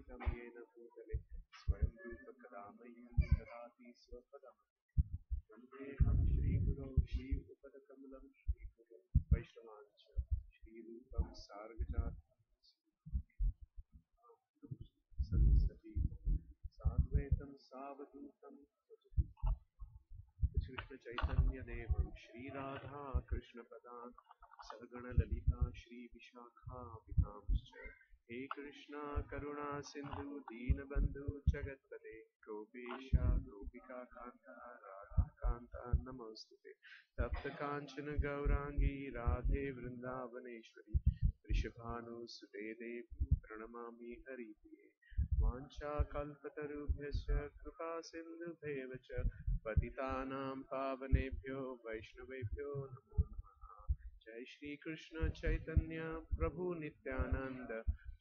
स्थापितं येन भूतले स्वयं रूप कदा मह्यं ददाति स्वपदम् वन्देऽहं श्रीगुरौ श्रीयुगपदकमलं श्रीगुरौ वैष्णवांश्च श्रीरूपं सार्गजातं साद्वैतं सावधूतं कृष्ण चैतन्य देवं श्री राधा कृष्ण प्रदान सगण ललिता श्री विशाखा विकांश्च हे कृष्णा करुणा सिंधु दीनबंधु जगत्पते गोपेश गोपिका कांता राधा कांता नमोस्तुते तप्त कांचन गौरांगी राधे वृंदावनेश्वरी वृषभानुसुते देवी प्रणमामि हरिप्रिये वाञ्छाकल्पतरुभ्यश्च कृपा सिन्धुभ्येव च पतितानां पावनेभ्यो वैष्णवेभ्यो नमो नमः जय श्री कृष्ण चैतन्य प्रभु नित्यानंद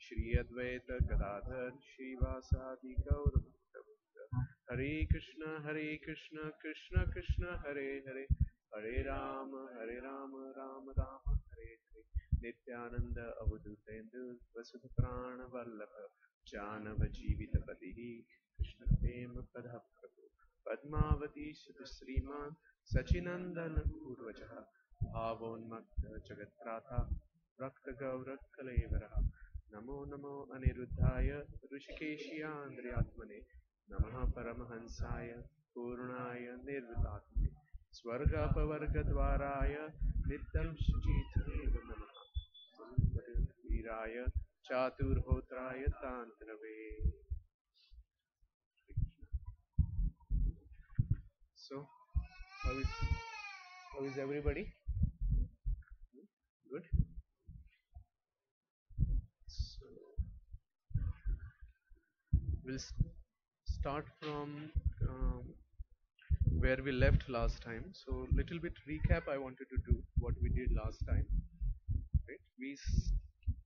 श्री अद्वैत गदाधर श्रीवासादि गौर भक्तवृंद हरे कृष्ण कृष्ण कृष्ण हरे हरे हरे राम राम राम हरे हरे नित्यानंद अवधूतेन्दु वसुध प्राण वल्लभ जानव जीवित पति कृष्ण प्रेम पद प्रभु पद्मावती सुत श्रीमान सचिनंदन पूर्वज भावोन्मत्त जगत्प्राता रक्त गौर कलेवरः नमो नमो अनिरुद्धाय ऋषिकेशियान्द्रियात्मने नमः परमहंसाय पूर्णाय निर्विलात्मने स्वर्गापवर्गद्वाराय नित्यं शुचित्वेव नमः वीराय चातुर्होत्राय तान्त्रवे. So, how is everybody? Good. So we'll start from where we left last time. So little bit recap I wanted to do what we did last time. Right? We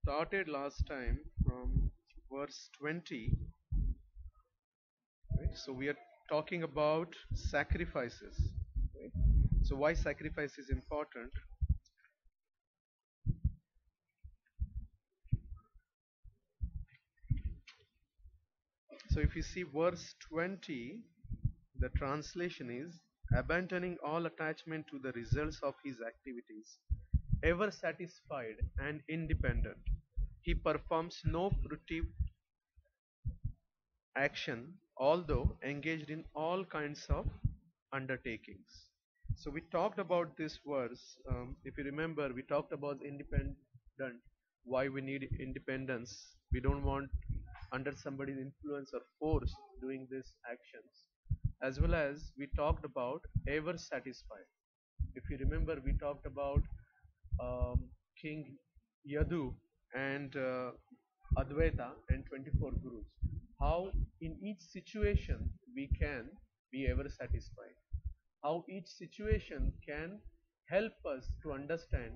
started last time from verse 20. Right? So we are talking about sacrifices. Right? So why sacrifice is important? So if you see verse 20, the translation is abandoning all attachment to the results of his activities, ever satisfied and independent. He performs no fruitive action, although engaged in all kinds of undertakings. So we talked about this verse. If you remember, we talked about independent, why we need independence. We don't want under somebody's influence or force doing these actions. As well as we talked about ever satisfied. If you remember, we talked about um, King Yadu and Advaita and 24 Gurus. How in each situation we can be ever satisfied. How each situation can help us to understand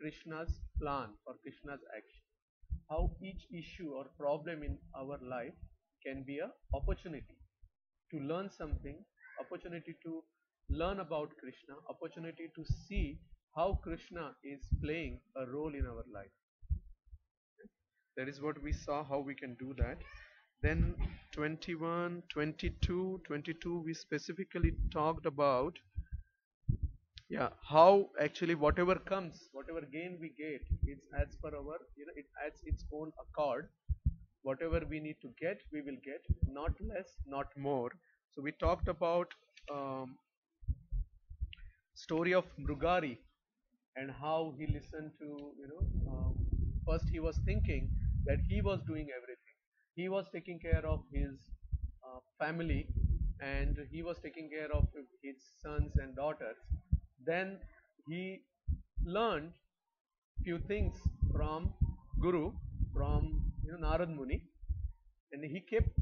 Krishna's plan or Krishna's action. How each issue or problem in our life can be an opportunity to learn something, opportunity to learn about Krishna, opportunity to see how Krishna is playing a role in our life. That is what we saw, how we can do that. Then 21, 22, 22, we specifically talked about, yeah, how actually whatever comes, whatever gain we get, it's as per our, it adds its own accord. Whatever we need to get, we will get, not less, not more. So we talked about um, story of Mrugari and how he listened to, first he was thinking that he was doing everything. He was taking care of his family and he was taking care of his sons and daughters. Then he learned few things from Guru, from Narad Muni, and he kept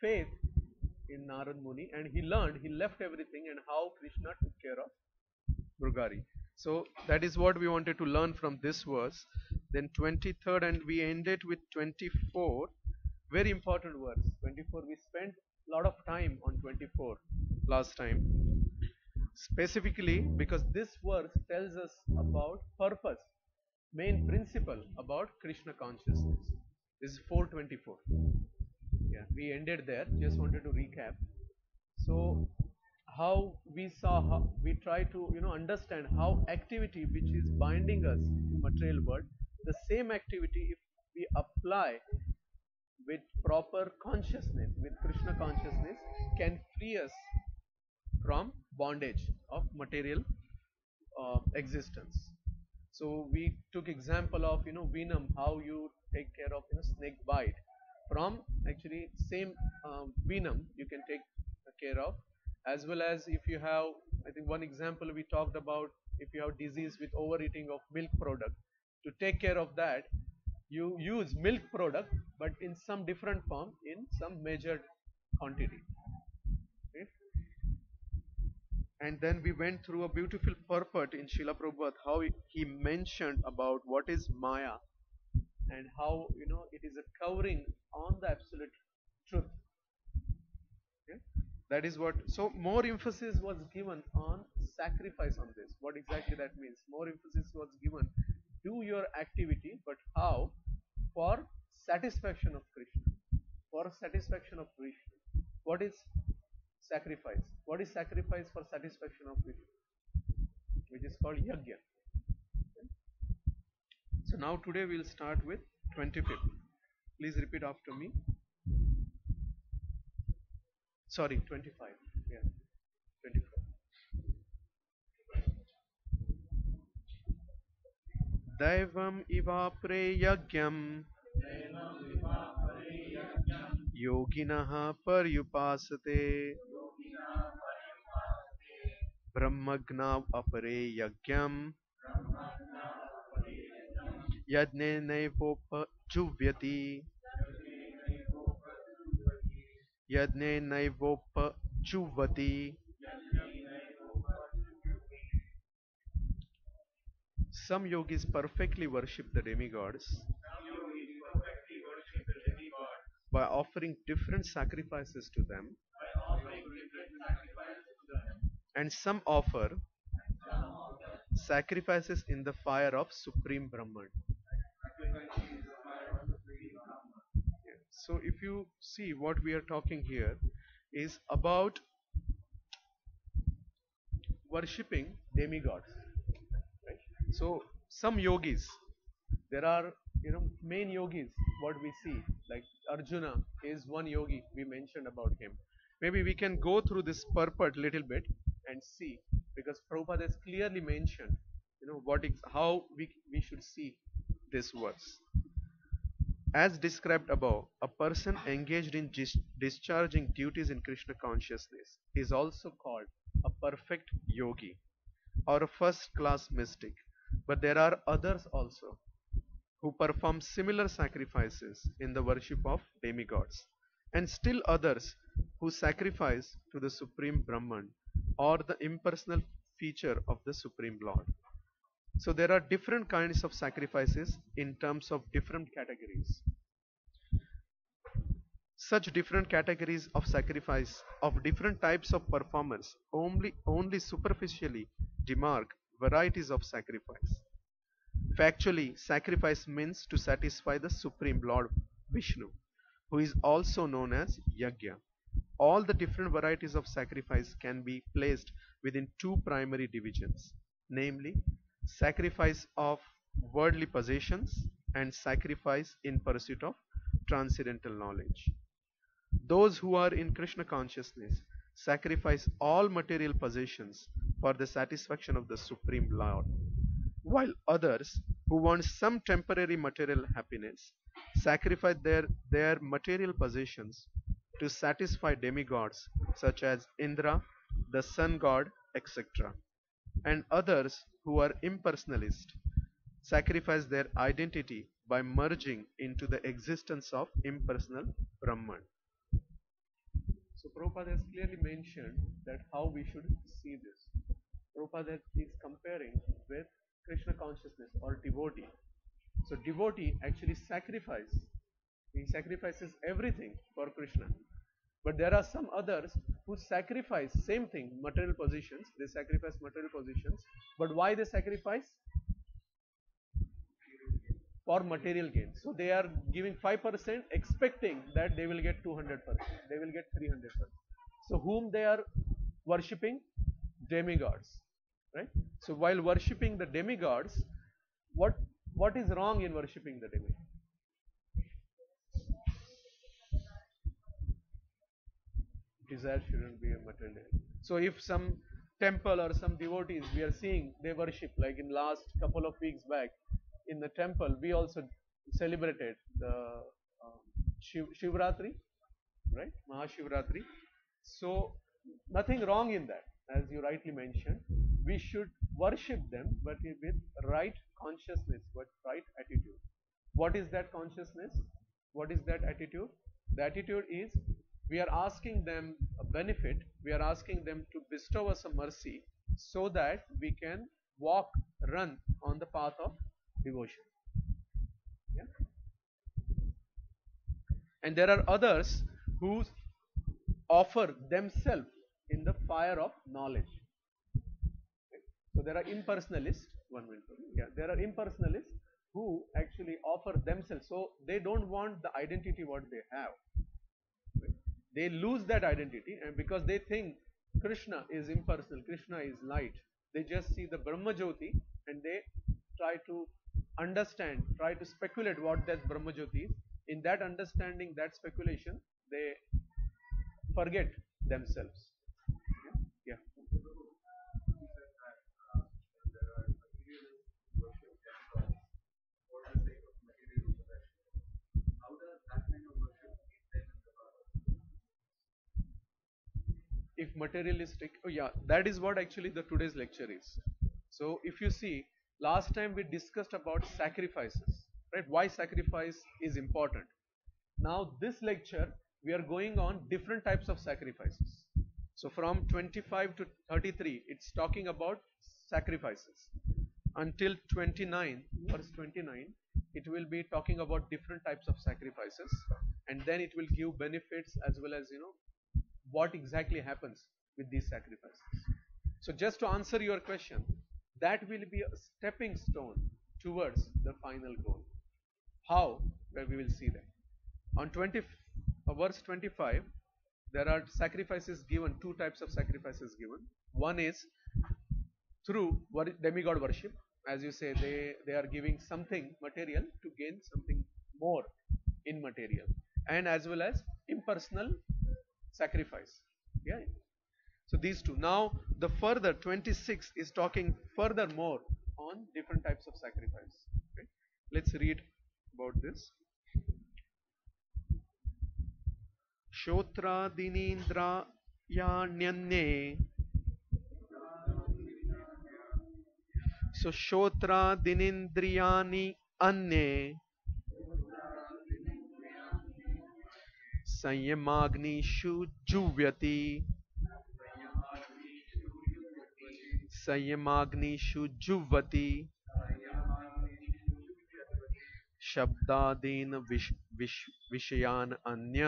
faith in Narad Muni and he learned, he left everything and how Krishna took care of Mrugari. So that is what we wanted to learn from this verse. Then 23rd and we ended with 24. Very important verse. 24. We spent a lot of time on 24 last time. Specifically because this verse tells us about purpose, main principle about Krishna consciousness. This is 424. Yeah, we ended there. Just wanted to recap. So, how we saw, how we try to understand how activity which is binding us to material world, the same activity if we apply with proper consciousness, with Krishna consciousness, can free us from bondage of material existence. So we took example of venom, how you take care of snake bite. From actually same venom you can take care of, as well as if you have, I think one example we talked about, if you have disease with overeating of milk product, to take care of that you use milk product but in some different form in some measured quantity. Okay? And then we went through a beautiful purport in Srila Prabhupada, how he mentioned about what is Maya and how it is a covering on the absolute truth. Okay? That is what. So more emphasis was given on sacrifice on this. What exactly that means? More emphasis was given. Do your activity, but how? For satisfaction of Krishna. For satisfaction of Krishna. What is sacrifice? What is sacrifice for satisfaction of Krishna? Which is called yajna. Okay? So now today we'll start with 25th. Please repeat after me. Sorry, 25. Yeah, 25. Daivam ivapre yagyam yoginaha paryupasate brahmagnav apare yagyam yadne naivopajuvyati yadne naivopajuvati. Some yogis perfectly worship the demigods by offering different sacrifices to them, and some offer sacrifices in the fire of Supreme Brahman. So, if you see what we are talking here is about worshipping demigods. Right? So, some yogis, there are main yogis. What we see, like Arjuna is one yogi. We mentioned about him. Maybe we can go through this purport little bit and see, because Prabhupada has clearly mentioned, how we should see this verse. As described above, a person engaged in discharging duties in Krishna consciousness is also called a perfect yogi or a first class mystic. But there are others also who perform similar sacrifices in the worship of demigods, and still others who sacrifice to the Supreme Brahman or the impersonal feature of the Supreme Lord. So there are different kinds of sacrifices in terms of different categories. Such different categories of sacrifice of different types of performers only superficially demark varieties of sacrifice. Factually, sacrifice means to satisfy the Supreme Lord Vishnu, who is also known as Yajna. All the different varieties of sacrifice can be placed within two primary divisions, namely sacrifice of worldly possessions and sacrifice in pursuit of transcendental knowledge. Those who are in Krishna consciousness sacrifice all material possessions for the satisfaction of the Supreme Lord, while others who want some temporary material happiness sacrifice their material possessions to satisfy demigods such as Indra, the sun god, etc. And others who are impersonalist sacrifice their identity by merging into the existence of impersonal Brahman. So Prabhupada has clearly mentioned that how we should see this. Prabhupada is comparing with Krishna consciousness or devotee. So devotee actually sacrifice. He sacrifices everything for Krishna. But there are some others who sacrifice same thing, material positions. They sacrifice material positions. But why they sacrifice? for material gain. So they are giving 5% expecting that they will get 200%, they will get 300%. So whom they are worshipping? Demigods, right? So while worshipping the demigods, what what is wrong in worshipping the demigods? Desire shouldn't be a material. So if some temple or some devotees we are seeing they worship, like in last couple of weeks back in the temple we also celebrated the Shivratri, right? Mahashivratri. So nothing wrong in that, as you rightly mentioned. We should worship them, but with right consciousness, but right attitude. What is that consciousness? What is that attitude? The attitude is we are asking them a benefit, we are asking them to bestow us a mercy so that we can walk, run on the path of devotion. Yeah? And there are others who offer themselves in the fire of knowledge. Okay? So there are impersonalists, one minute, yeah, there are impersonalists who actually offer themselves. So they don't want the identity what they have. Right? They lose that identity, and because they think Krishna is impersonal, Krishna is light, they just see the Brahma Jyoti and they try to understand, try to speculate what that Brahma Jyoti is. In that understanding, that speculation, they forget themselves. Yeah. If materialistic, oh yeah, that is what actually the today's lecture is. So if you see, last time we discussed about sacrifices, right? Why sacrifice is important. Now this lecture we are going on different types of sacrifices. So from 25 to 33 it's talking about sacrifices. Until 29, verse 29, it will be talking about different types of sacrifices, and then it will give benefits as well as what exactly happens with these sacrifices. So just to answer your question, that will be a stepping stone towards the final goal. How? Well, we will see that. On verse 25, there are sacrifices given, two types of sacrifices given. One is through demigod worship. As you say, they are giving something material to gain something more in material, and as well as impersonal sacrifice. Yeah. So these two. Now the further 26 is talking further more on different types of sacrifice. Okay. Let's read about this. Shotradinindrayanyanye. So Shotradinindrayani anye संयमाग्निषु जुह्वति संयमाग्निषु जुह्वति शब्दादीन विषयान अन्य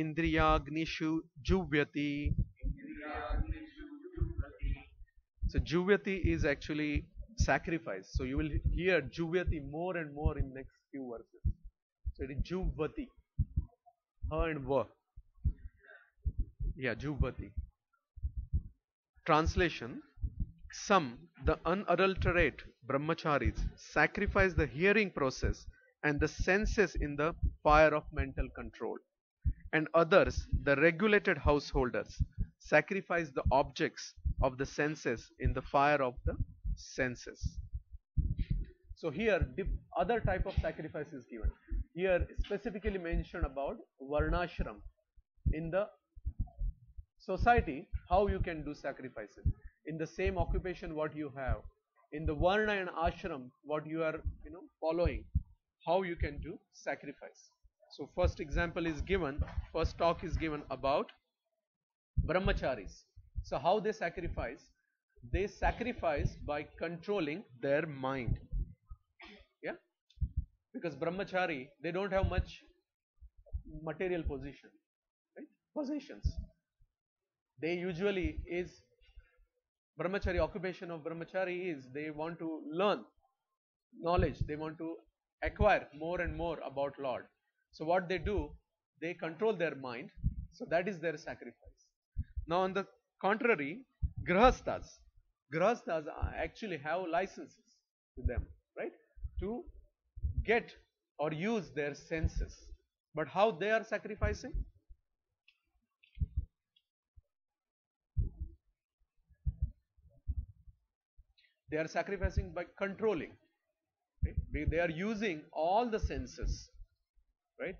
इंद्रियाग्निषु जुह्वति. So juhyati is actually sacrifice. So you will hear juhyati more and more in next few verses. So it is juvati, ha and va. Yeah, juvati. Translation: some, the unadulterate brahmacharis, sacrifice the hearing process and the senses in the fire of mental control, and others, the regulated householders, sacrifice the objects of the senses in the fire of the senses. So here other type of sacrifice is given. Here specifically mentioned about varnashram. In the society, how you can do sacrifices. In the same occupation what you have, in the varna and ashram what you are following, how you can do sacrifice. So first example is given, first talk is given about brahmacharis. So how they sacrifice? They sacrifice by controlling their mind. Yeah, because brahmachari, they don't have much material position, right? Possessions. They usually is brahmachari, occupation of brahmachari is they want to learn knowledge, they want to acquire more and more about Lord. So what they do, they control their mind, so that is their sacrifice. Now on the contrary, grahasthas, actually have licenses to them, right, to get or use their senses. But how they are sacrificing? They are sacrificing by controlling, right? They are using all the senses, right?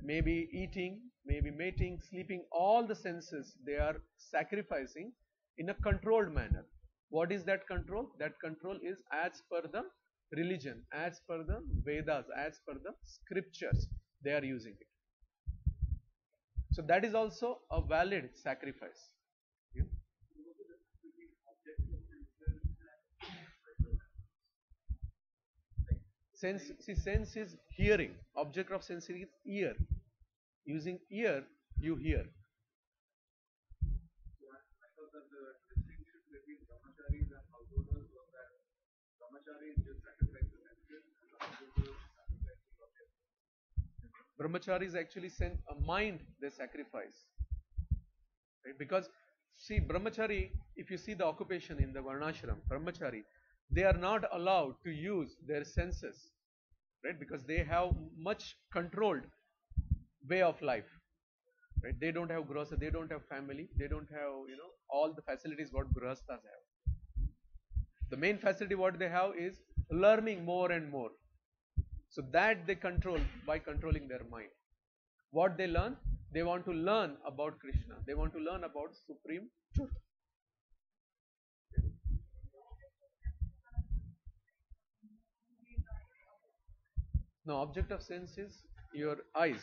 Maybe eating, maybe mating, sleeping, all the senses they are sacrificing in a controlled manner. What is that control? That control is as per the religion, as per the Vedas, as per the scriptures, they are using it. So that is also a valid sacrifice. Yeah. Sense, see, sense is hearing. Object of sense is ear. Using ear, you hear. Brahmacharis actually send a mind they sacrifice. Right? Because see, brahmachari, if you see the occupation in the varnashram, brahmachari, they are not allowed to use their senses, right? Because they have much controlled way of life, right? They don't have grahastha, they don't have family, they don't have, all the facilities what grahasthas have. The main facility what they have is learning more and more. So that they control by controlling their mind. What they learn? They want to learn about Krishna. They want to learn about supreme truth. Now, object of sense is your eyes.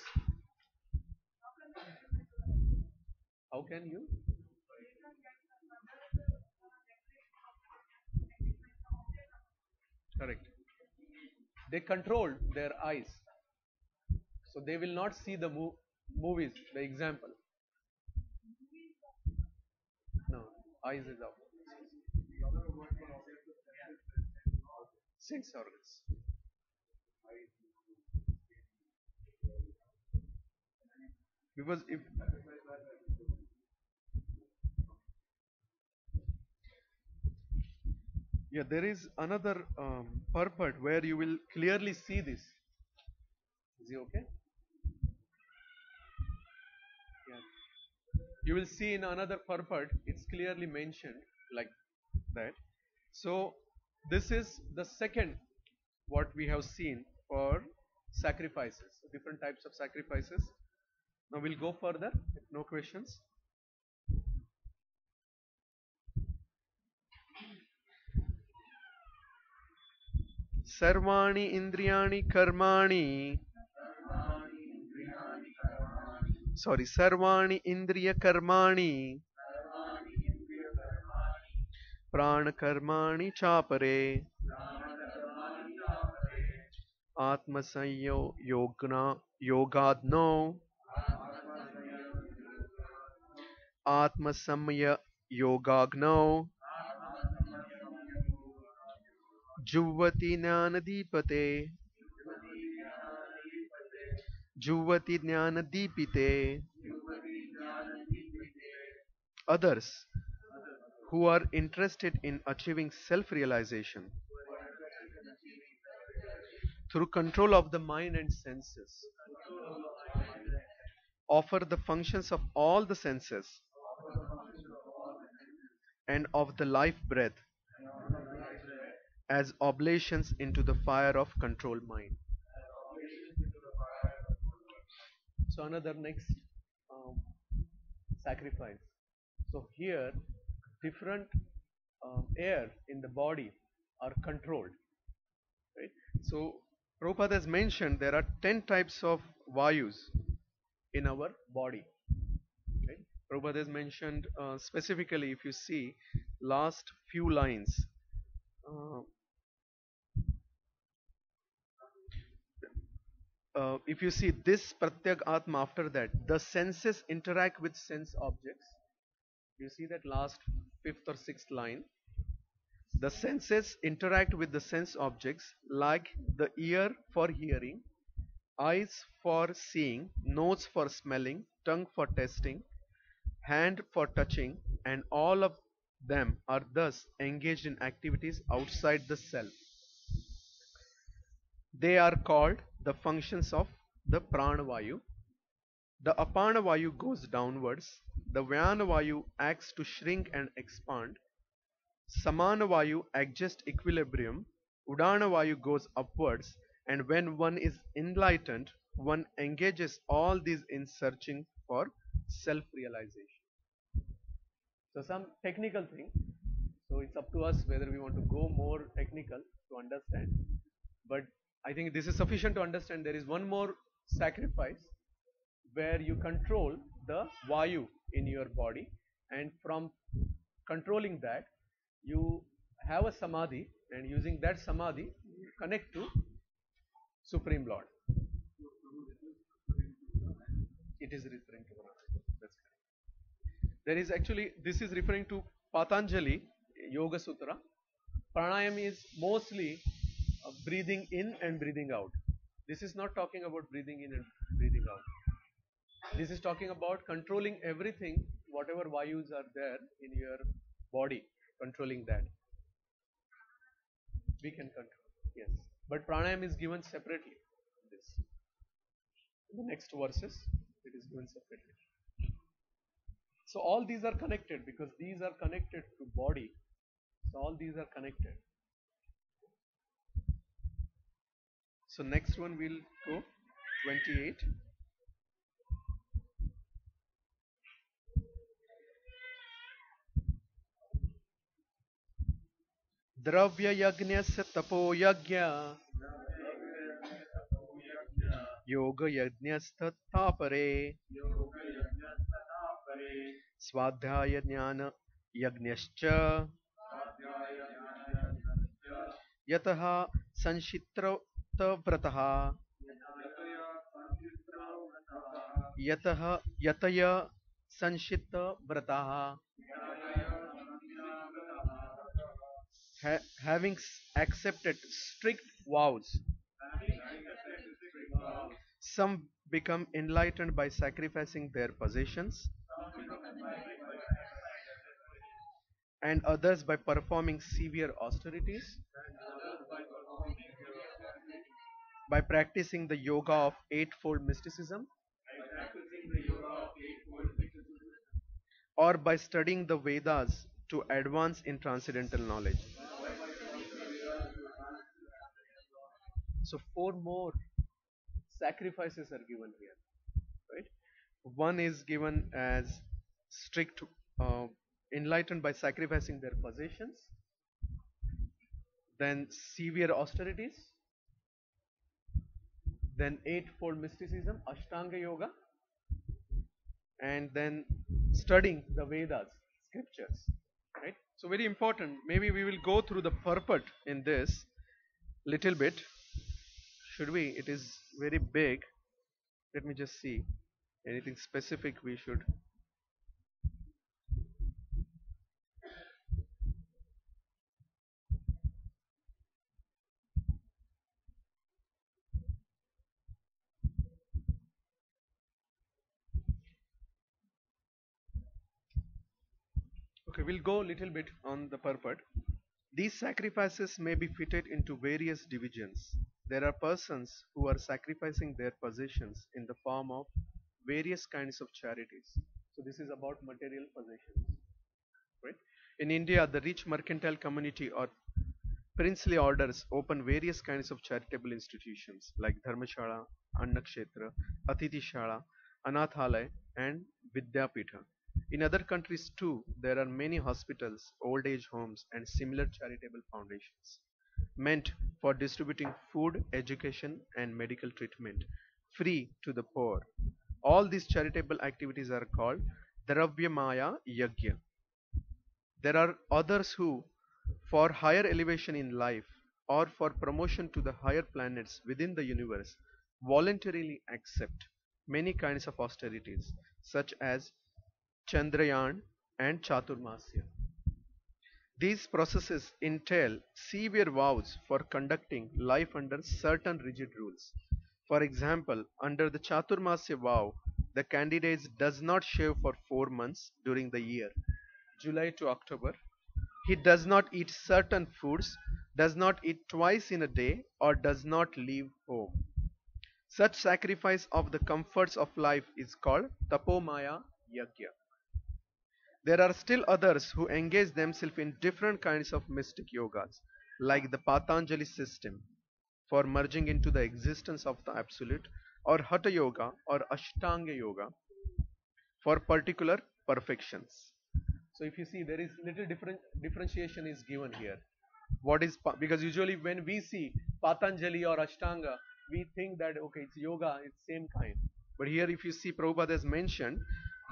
How can you? Correct. They control their eyes. So they will not see the movies, the example. No, eyes is out. Sense organs. Because if yeah, there is another purport where you will clearly see this. Is he okay? Yeah. You will see in another purport, it's clearly mentioned like that. So this is the second what we have seen for sacrifices, different types of sacrifices. Now we'll go further, if no questions. Sarvani indriyani karmani. Sorry, sarvani indriya karmani. Prana karmani chapare. Atma sanyo yogna yogadno. Atma samya yogagno. Juvati jnanadipate. Juvati jnanadipite. Others who are interested in achieving self-realization through control of the mind and senses offer the functions of all the senses and of the life breath as oblations into the fire of controlled mind. So another next um, sacrifice. So here different air in the body are controlled. Right? So Prabhupada has mentioned there are 10 types of vayus in our body. Okay? Prabhupada has mentioned specifically, if you see last few lines, uh, if you see this Pratyak Atma, after that, the senses interact with sense objects. You see that last fifth or sixth line. The senses interact with the sense objects like the ear for hearing, eyes for seeing, nose for smelling, tongue for tasting, hand for touching, and all of them are thus engaged in activities outside the self. They are called the functions of the pranavayu. The apanavayu goes downwards, the vyanavayu acts to shrink and expand, samanavayu adjusts equilibrium, udanavayu goes upwards, and when one is enlightened, one engages all these in searching for self-realization. So some technical thing. So it's up to us whether we want to go more technical to understand. But I think this is sufficient to understand. There is one more sacrifice where you control the vayu in your body, and from controlling that you have a samadhi, and using that samadhi you connect to Supreme Lord. It is referring to Pranayama. That's correct. There is actually, this is referring to Patanjali Yoga Sutra. Pranayam is mostly breathing in and breathing out. This is not talking about breathing in and breathing out. This is talking about controlling everything, whatever vayus are there in your body, controlling that. We can control, yes. But pranayam is given separately. This. In the next verses, it is given separately. So all these are connected because these are connected to body. So all these are connected. So next one we'll go 28. Dravya yajnasya tapo yajna yoga yajnasthatha pare swadhyaya jnana yajnascha yataha sanshitravratah yataha yataya sanshitravratah having accepted strict vows. Some become enlightened by sacrificing their possessions, and others by performing severe austerities, by practicing the yoga of eightfold mysticism, or by studying the Vedas to advance in transcendental knowledge. So, four more sacrifices are given here, right? One is given as strict, uh, enlightened by sacrificing their possessions, then severe austerities, then eightfold mysticism, Ashtanga Yoga, and then studying the Vedas, scriptures, right? So very important. Maybe we will go through the purport in this little bit. Should we? It is very big. Let me just see. Anything specific we should. Okay, we'll go a little bit on the purport. These sacrifices may be fitted into various divisions. There are persons who are sacrificing their possessions in the form of various kinds of charities. So this is about material possessions, right? In India, the rich mercantile community or princely orders open various kinds of charitable institutions like Dharmashala, Annakshetra, Athitishala, Anathalaya, and Vidyapitha. In other countries too, there are many hospitals, old age homes, and similar charitable foundations meant for distributing food, education, and medical treatment free to the poor. All these charitable activities are called Dravyamaya Yajna. There are others who, for higher elevation in life or for promotion to the higher planets within the universe, voluntarily accept many kinds of austerities, such as Chandrayaan, and Chaturmasya. These processes entail severe vows for conducting life under certain rigid rules. For example, under the Chaturmasya vow, the candidate does not shave for 4 months during the year, July to October. He does not eat certain foods, does not eat twice in a day, or does not leave home. Such sacrifice of the comforts of life is called Tapomaya Yajna. There are still others who engage themselves in different kinds of mystic yogas, like the Patanjali system for merging into the existence of the Absolute, or Hatha Yoga or Ashtanga Yoga for particular perfections. So if you see, there is little differentiation is given here. What is because usually when we see Patanjali or Ashtanga, we think that okay, it's yoga, it's same kind. But here, if you see, Prabhupada has mentioned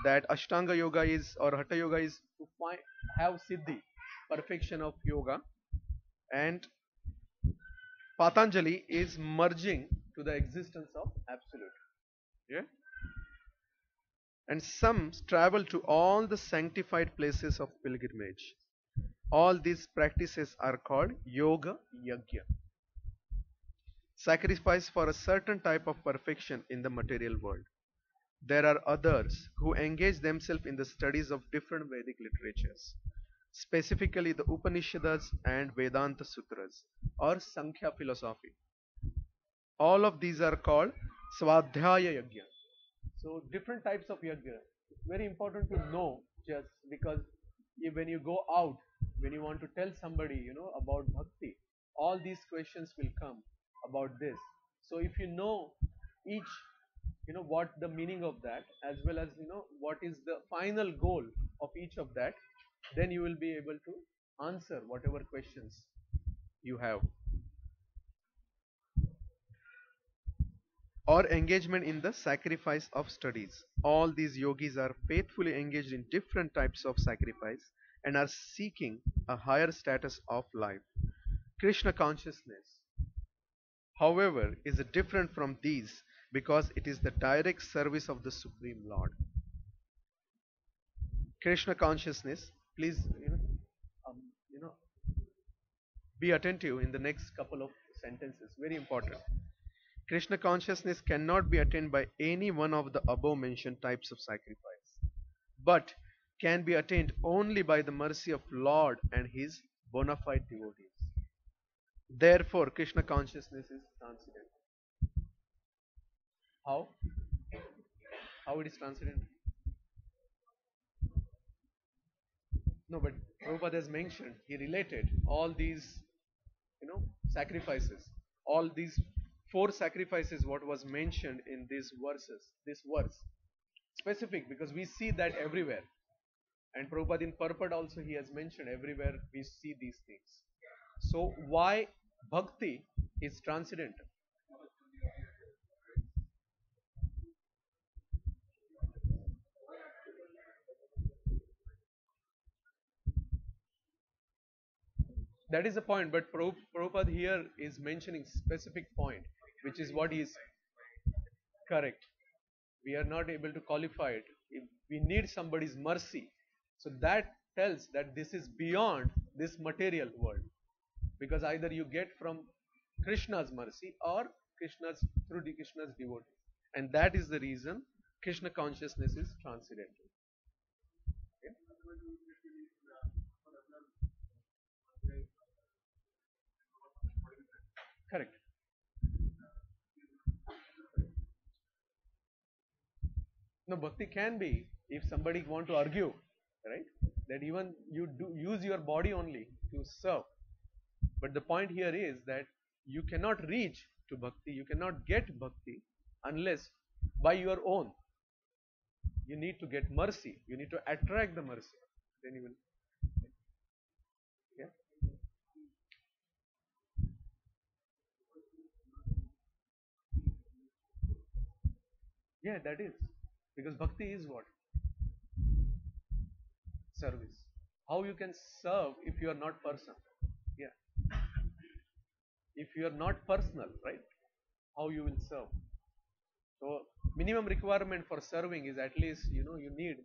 that Ashtanga yoga is or Hatha yoga is to find have siddhi, perfection of yoga, and Patanjali is merging to the existence of absolute. Yeah, and some travel to all the sanctified places of pilgrimage. All these practices are called yoga yajna, sacrifice for a certain type of perfection in the material world. There are others who engage themselves in the studies of different Vedic literatures, specifically the Upanishads and Vedanta Sutras or Sankhya philosophy. All of these are called Swadhyaya Yajna. So different types of yajna. It's very important to know just because when you go out, when you want to tell somebody, about bhakti, all these questions will come about this. So if you know each, what the meaning of that, as well as what is the final goal of each of that, then you will be able to answer whatever questions you have. Or engagement in the sacrifice of studies. All these yogis are faithfully engaged in different types of sacrifice and are seeking a higher status of life. Krishna consciousness, however, is different from these because it is the direct service of the Supreme Lord. Krishna consciousness, please, um, you know, be attentive in the next couple of sentences. Very important. Krishna consciousness cannot be attained by any one of the above mentioned types of sacrifice, but can be attained only by the mercy of Lord and his bona fide devotees. Therefore, Krishna consciousness is transcendental. How? How it is transcendental? No, but Prabhupada has mentioned, he related all these, sacrifices, all these four sacrifices, what was mentioned in these verses, this verse, specific because we see that everywhere. And Prabhupada in purport also he has mentioned everywhere we see these things. So why bhakti is transcendental? That is the point, but Prabhupada here is mentioning specific point, which is what is correct. We are not able to qualify it. If we need somebody's mercy. So that tells that this is beyond this material world. Because either you get from Krishna's mercy or Krishna's through the Krishna's devotee. And that is the reason Krishna consciousness is transcendental. Okay? Correct. No, bhakti can be if somebody want to argue, right? That even you do use your body only to serve. But the point here is that you cannot reach to bhakti, you cannot get bhakti unless by your own. You need to get mercy, you need to attract the mercy. Then you will. Yeah, yeah, that is because bhakti is what service. How you can serve if you are not person? Yeah, if you are not personal, right? How you will serve? So minimum requirement for serving is at least you need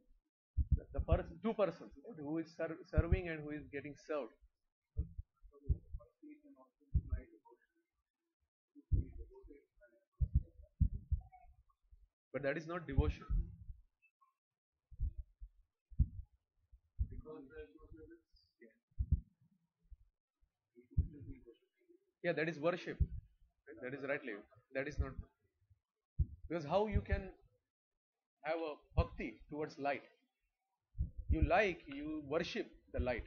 two persons, right, who is serving and who is getting served. But that is not devotion. Yeah, that is worship. That is rightly. That is not, because how you can have a bhakti towards light? You worship the light.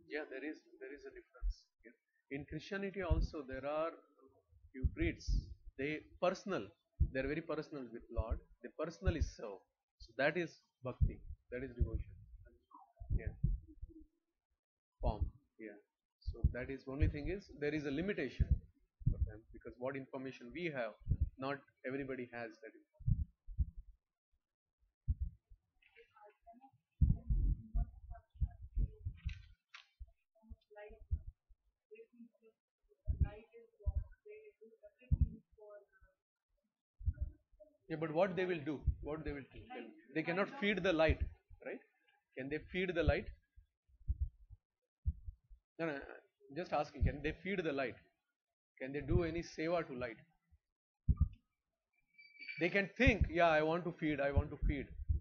Yeah, there is a difference. Yeah. In Christianity also there are few creeds. They personal. They are very personal with Lord. They personally serve. So that is bhakti. That is devotion. Yeah. Form. Yeah. So that is only thing is there is a limitation for them because what information we have, not everybody has that. Yeah, but what they will do? What they will do? They cannot feed the light, right? Can they feed the light? No, no, no. Just asking. Can they feed the light? Can they do any seva to light? They can think, yeah, I want to feed,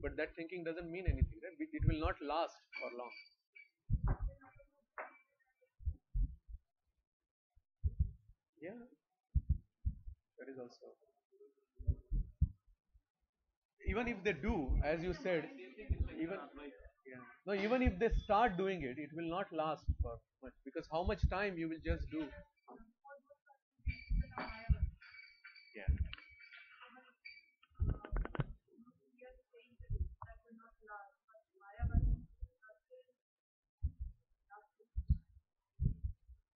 but that thinking doesn't mean anything, right? It will not last for long. Yeah, that is also. Even if they do, as you said, even yeah, no, even if they start doing it, it will not last for much because how much time you will just do. Yeah,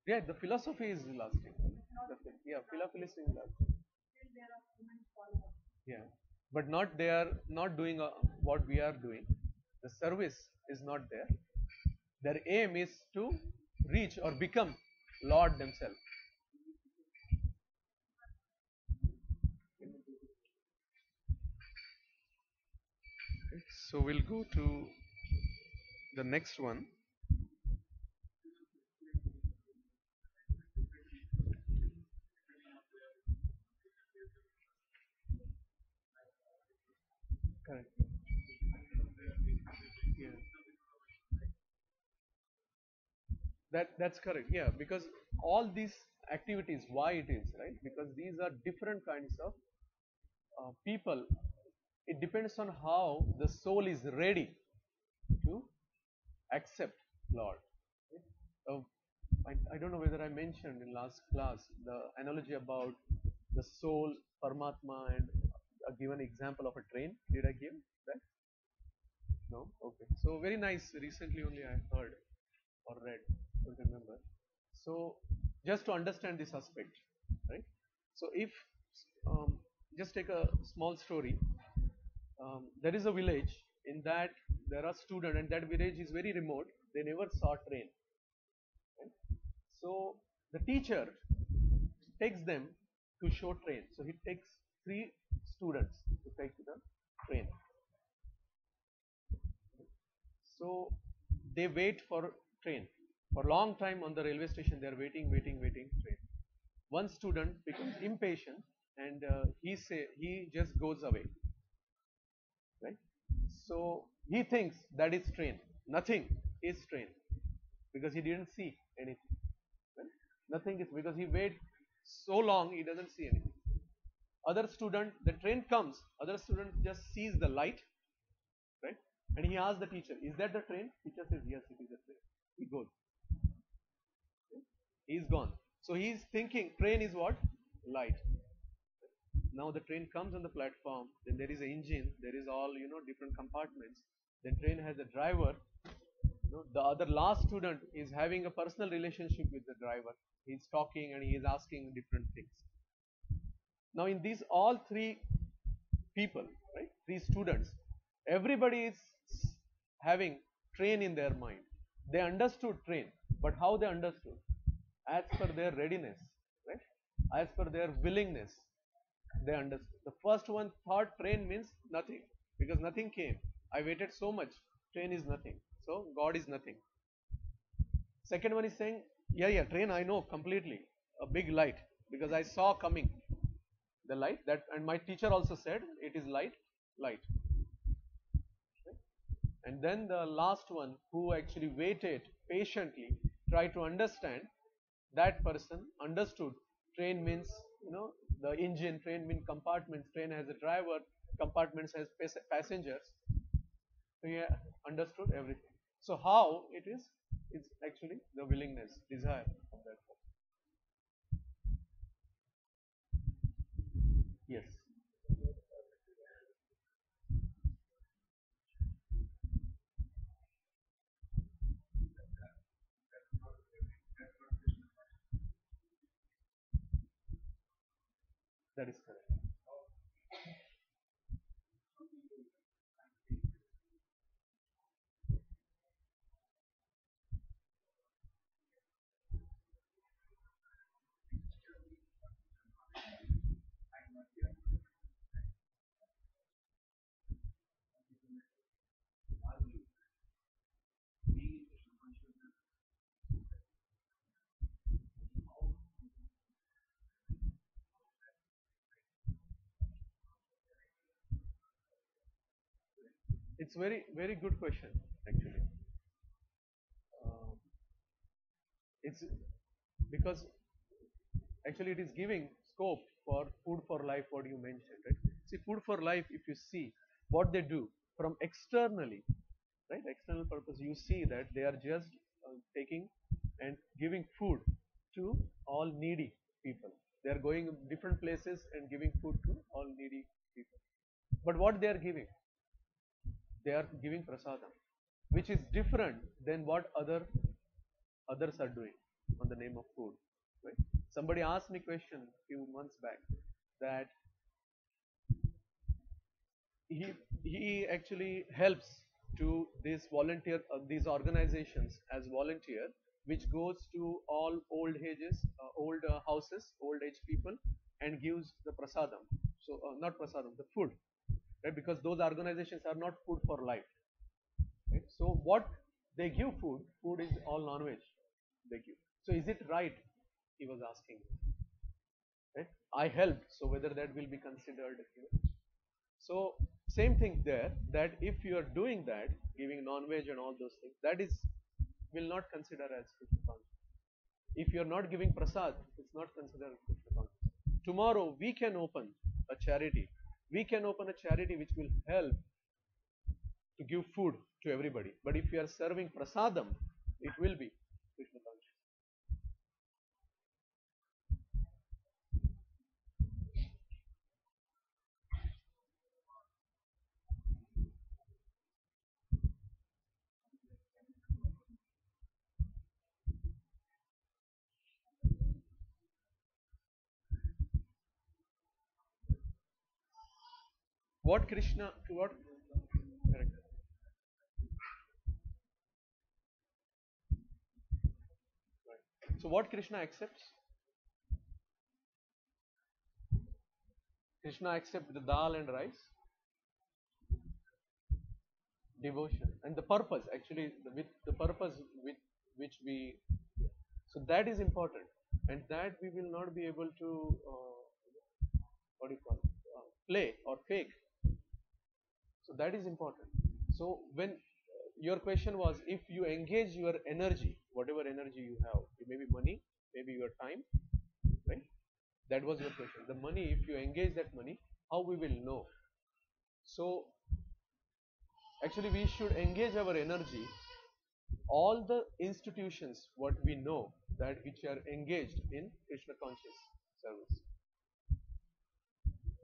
yeah, the philosophy is lasting. Yeah, philosophy is lasting. Yeah, but not they are not doing what we are doing. The service is not there. Their aim is to reach or become Lord themselves. So we'll go to the next one. Correct. Yeah. That's correct. Yeah, because all these activities, why it is right? Because these are different kinds of people. It depends on how the soul is ready to accept Lord. Uh, I don't know whether I mentioned in last class the analogy about the soul, Paramatma, and a given example of a train. Did I give that? No? Okay. So very nice. Recently only I heard or read, don't remember. So just to understand this aspect, right? So if um, just take a small story, there is a village in that there are students, and that village is very remote. They never saw train. Right? So the teacher takes them to show train. So he takes three students to take the train. So they wait for train. For a long time on the railway station, they are waiting train. One student becomes impatient and he just goes away, right? So he thinks that is train. Nothing is train because he didn't see anything. Right? Nothing is because he wait so long he doesn't see anything. Other student, the train comes. Other student just sees the light, right? And he asks the teacher, "Is that the train?" Teacher says, "Yes, it is a train." He goes. He's gone. So he's thinking train is what? Light. Now the train comes on the platform, then there is an engine, there is all different compartments. Then train has a driver. The other last student is having a personal relationship with the driver. He's talking and he is asking different things. Now in these all three people, right, three students, everybody is having train in their mind. They understood train, but how they understood? As per their readiness, right? As per their willingness, they understood. The first one thought train means nothing because nothing came. I waited so much, train is nothing. So God is nothing. Second one is saying, yeah, yeah, train I know completely. A big light because I saw coming the light that, and my teacher also said it is light, light. Okay? And then the last one who actually waited patiently, tried to understand, that person understood train means, the engine, train means compartments, train has a driver, compartments has passengers. So he understood everything. So how it is? It's actually the willingness, desire of that person. Yes, that is correct. It's very good question actually. Um, it's because actually it is giving scope for food for life, what you mentioned, right? See, food for life, if you see what they do from externally, right, external purpose, you see that they are just taking and giving food to all needy people. They are going different places and giving food to all needy people. But what they are giving? They are giving prasadam, which is different than what others are doing on the name of food. Right? Somebody asked me question few months back that he he actually helps to these organizations as volunteer, which goes to all old houses, old age people, and gives the prasadam. So not prasadam, the food, right? Because those organizations are not food for life. Right? So what they give food, food is all non-veg they give. So is it right? He was asking. Right? I helped, so whether that will be considered. So same thing there. That if you are doing that, giving non-veg and all those things, that is will not consider as Krishna consciousness. If you are not giving prasad, it's not considered Krishna consciousness. Tomorrow we can open a charity. We can open a charity which will help to give food to everybody. But if you are serving prasadam, it will be Krishna conscious. What Krishna, what, correct. Right. So what Krishna accepts? Krishna accepts the dal and rice, devotion, and the purpose. Actually, with the purpose with which we. So that is important, and that we will not be able to what do you call play or fake. So that is important. So when your question was, if you engage your energy, whatever energy you have, maybe money, maybe your time, right? That was your question. The money, if you engage that money, how we will know? So actually, we should engage our energy. All the institutions, what we know that which are engaged in Krishna conscious service.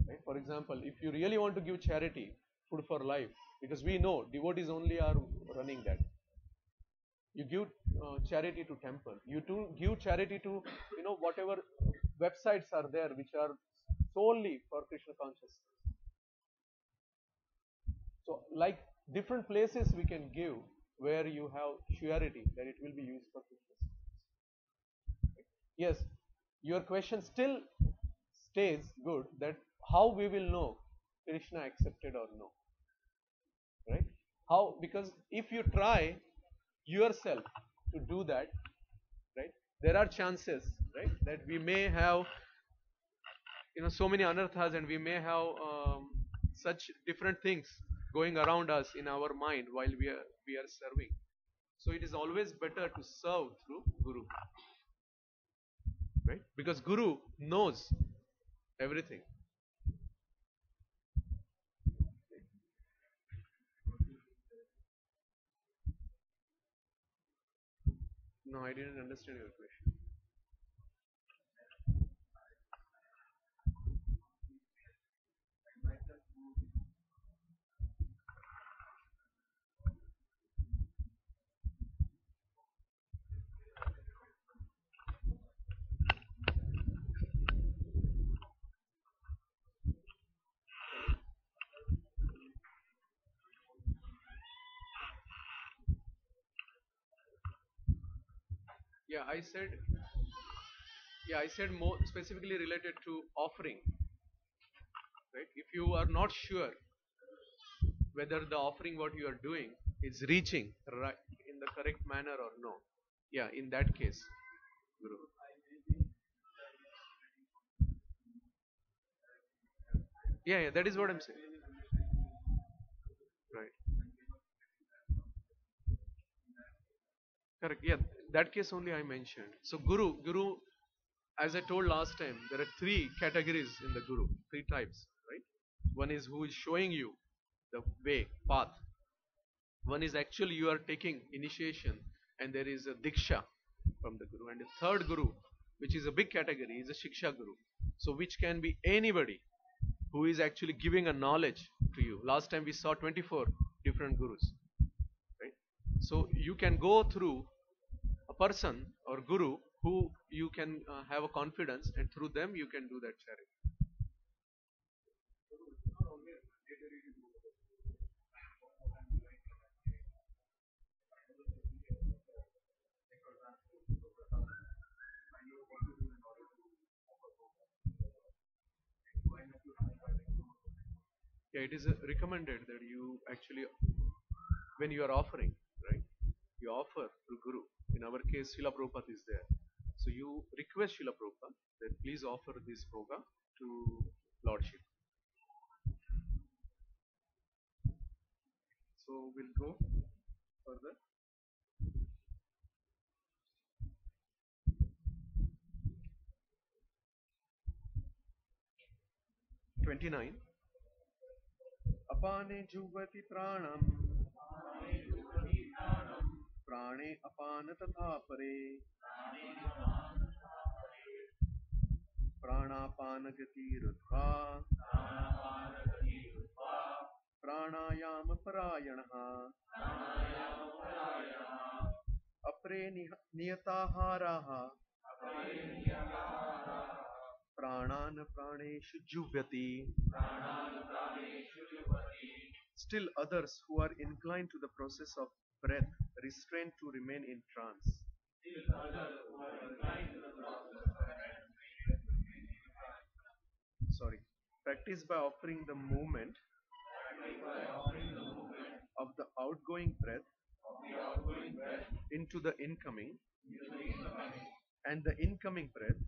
Right? For example, if you really want to give charity, food for life, because we know devotees only are running that. You give charity to temple. You do give charity to whatever websites are there which are solely for Krishna consciousness. So, like different places we can give where you have surety that it will be used for Krishna. Yes, your question still stays good that how we will know Krishna accepted or no, right? How? Because if you try yourself to do that, right, there are chances, right, that we may have so many anarthas and we may have such different things going around us in our mind while we are serving. So it is always better to serve through Guru, right? Because Guru knows everything. No, I didn't understand your question. Yeah, I said more specifically related to offering, right? If you are not sure whether the offering what you are doing is reaching right in the correct manner or no, yeah, in that case, Guru. Yeah, that is what I'm saying. Right. Correct. Yeah, that case only I mentioned. So Guru, as I told last time, there are three categories in the Guru, three types, right? One is who is showing you the way, path. One is actually you are taking initiation, and there is a Diksha from the Guru. And the third Guru, which is a big category, is a Shiksha Guru. So which can be anybody who is actually giving a knowledge to you. Last time we saw 24 different Gurus, right? So you can go through a person or Guru who you can have a confidence, and through them you can do that charity. Yeah, it is recommended that you actually, when you are offering, right, you offer to Guru. In our case, Srila Prabhupada is there. So you request Srila Prabhupada that please offer this bhoga to Lordship. So we'll go further. 29. Apane juvati pranam prane apan tatha pare pranapan gati rutva pranayama parayanaha apre niyataharaha प्राणान प्राणेषु जुह्यति. Still others who are inclined to the process of breath restrain to remain in trance. Sorry. Practice by offering the movement of the outgoing breath into the incoming and the incoming breath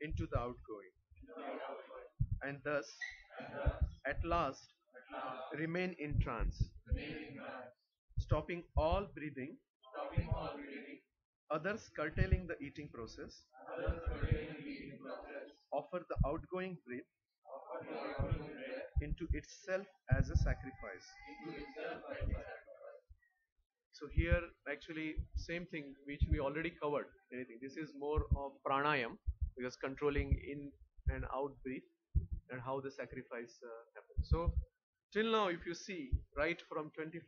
into the outgoing, and thus at last remain in trance, stopping all breathing, others curtailing the eating process, offer the outgoing breath into itself as a sacrifice. So here actually same thing which we already covered. Anything. This is more of pranayam because controlling in and out breath and how the sacrifice happens. So till now if you see right from 25,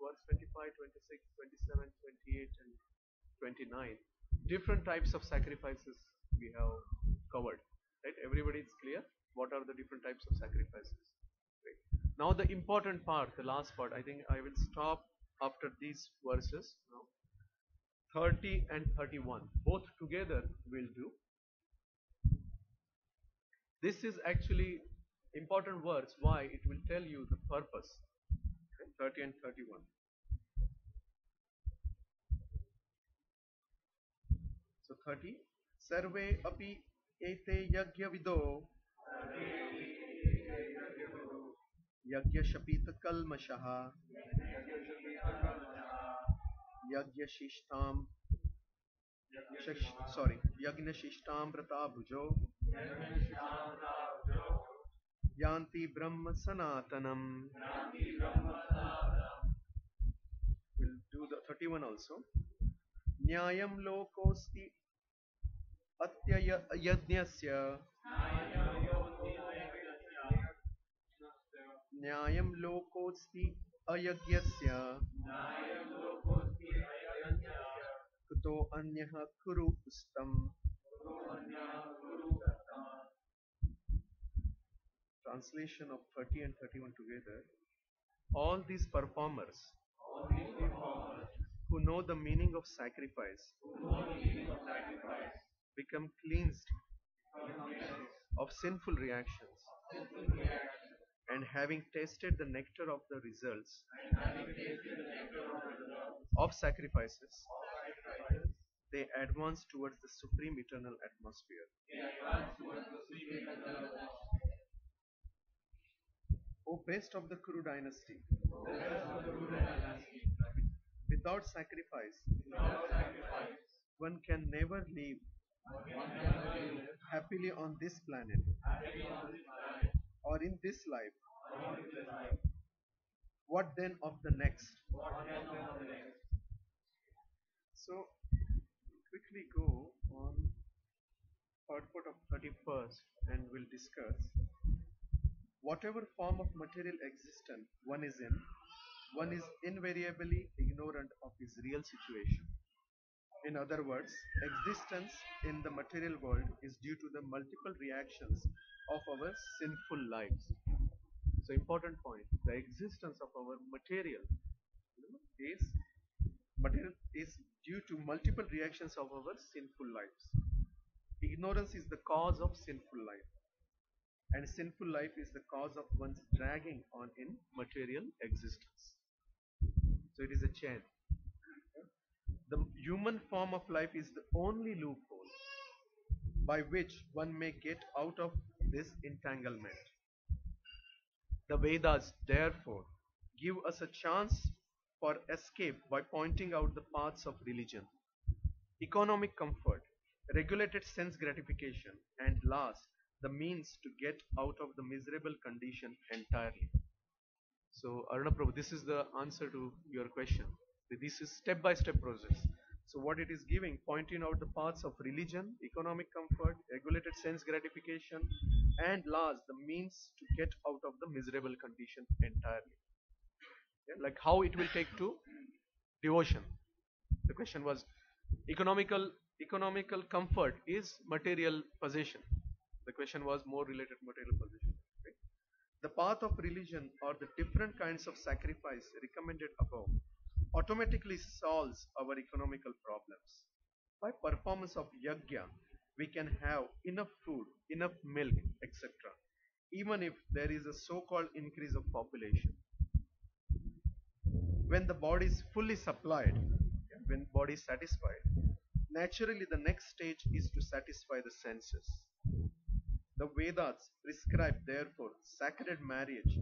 verse 25, 26, 27, 28 and 29, different types of sacrifices we have covered. Right? Everybody is clear? What are the different types of sacrifices? Right. Now the important part, the last part, I think I will stop after these verses now. 30 and 31, both together will do. This is actually important words. Why? It will tell you the purpose. Okay, 30 and 31. So 30. Sarve api ete yagyavido yagyashapita kalmashaha yagyashishtam sorry yagnashishtam vrata bhujo yanti brahma sanatanam. We'll do the 31 also. Nyayam lokosti atyayajnasya न्यायं लोकोऽस्ति अयज्ञस्य कुतो अन्यः कुरु पुस्तम्. Translation of 30 and 31 together. All these performers who know the meaning of sacrifice become cleansed of sinful reactions, and having tasted the nectar of the results of sacrifices, they advance towards the supreme eternal atmosphere. O best of the Kuru dynasty, without sacrifice, one can never live happily on this planet or in this life. What then of the next? So, quickly go on third part of 31st and we'll discuss whatever form of material existence one is in, one is invariably ignorant of his real situation. In other words, existence in the material world is due to the multiple reactions of our sinful lives. So important point, the existence of our is material is due to multiple reactions of our sinful lives. Ignorance is the cause of sinful life, and sinful life is the cause of one's dragging on in material existence. So it is a chain. The human form of life is the only loophole by which one may get out of this entanglement. The Vedas, therefore, give us a chance for escape by pointing out the paths of religion, economic comfort, regulated sense gratification, and last, the means to get out of the miserable condition entirely. So, Aruna Prabhu, this is the answer to your question. This is step-by-step process. So, what it is giving, pointing out the paths of religion, economic comfort, regulated sense gratification, and last, the means to get out of the miserable condition entirely. Yeah, like how it will take to devotion. The question was, economical comfort is material possession. The question was more related to material possession. Okay? The path of religion or the different kinds of sacrifice recommended above automatically solves our economical problems. By performance of yajna, we can have enough food, enough milk, etc. Even if there is a so-called increase of population. When the body is fully supplied, when body is satisfied, naturally the next stage is to satisfy the senses. The Vedas prescribe therefore sacred marriage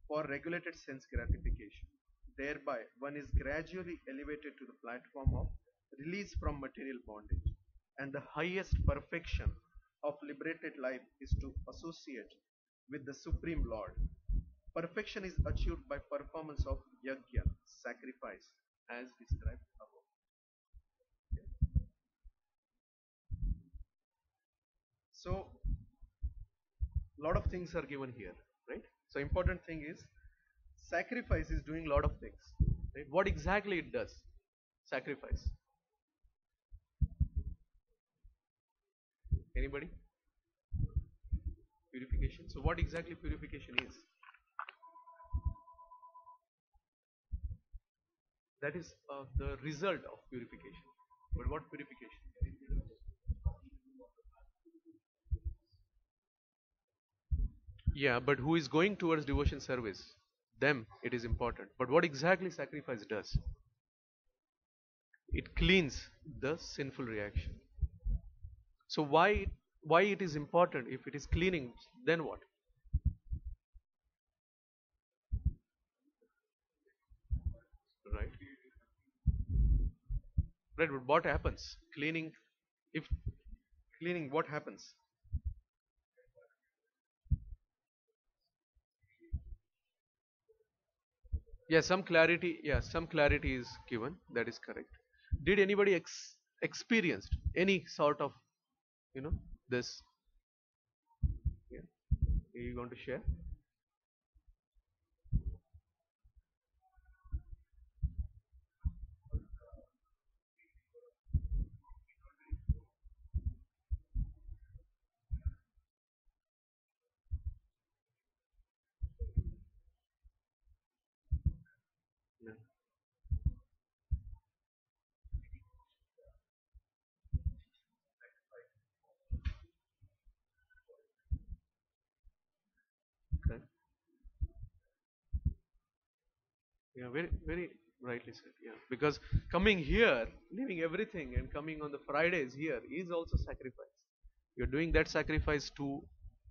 for regulated sense gratification. Thereby one is gradually elevated to the platform of release from material bondage. And the highest perfection of liberated life is to associate with the Supreme Lord. Perfection is achieved by performance of yajna, sacrifice, as described above. So, lot of things are given here, right? So, important thing is sacrifice is doing lot of things. Right? What exactly it does? Sacrifice. Anybody? Purification. So what exactly purification is? That is the result of purification. But what purification? Yeah, but who is going towards devotion service? Them, it is important. But what exactly sacrifice does? It cleans the sinful reaction. So why it is important? If it is cleaning, then what? Right? Right, but what happens? Cleaning, if cleaning, what happens? Yeah, some clarity is given. That is correct. Did anybody experienced any sort of, you know, this? Yeah, are you going to share? Yeah, correct. Yeah, very rightly said. Yeah, because coming here, leaving everything and coming on the Fridays here is also sacrifice. You're doing that sacrifice to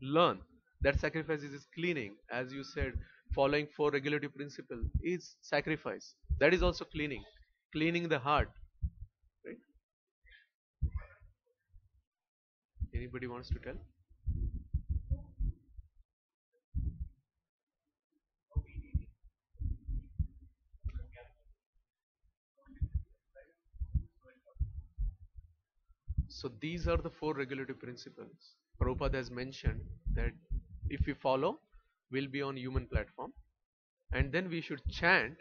learn. That sacrifice is cleaning, as you said. Following four regulative principle is sacrifice. That is also cleaning, cleaning the heart. Right? Anybody wants to tell? So these are the four regulative principles. Prabhupada has mentioned that if we follow, we'll be on human platform, and then we should chant.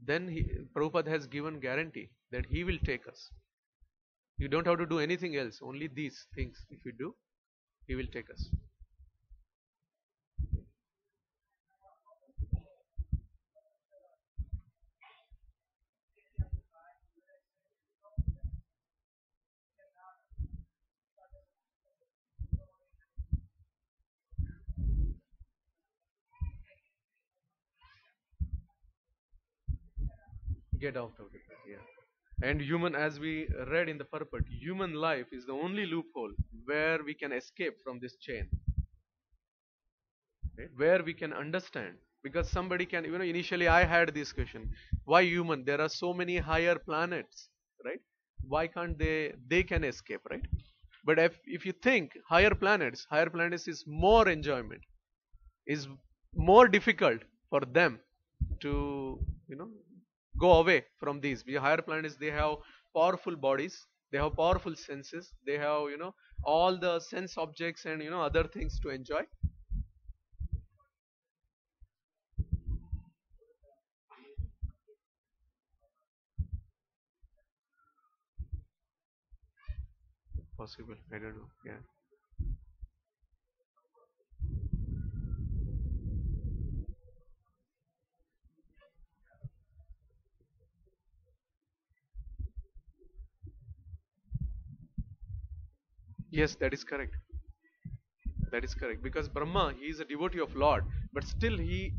Then Prabhupada has given guarantee that he will take us. You don't have to do anything else. Only these things. If you do, he will take us. Get out of it. Yeah. And human, as we read in the purport, human life is the only loophole where we can escape from this chain, right? Where we can understand. Because somebody can, initially I had this question: why human? There are so many higher planets, right? Why can't they can escape, right? But if you think higher planets is more enjoyment, is more difficult for them to, you know, go away from these. The higher planets, they have powerful bodies, they have powerful senses, they have, all the sense objects and, other things to enjoy. Possible, I don't know. Yeah. Yes, that is correct. That is correct. Because Brahma, he is a devotee of Lord, but still he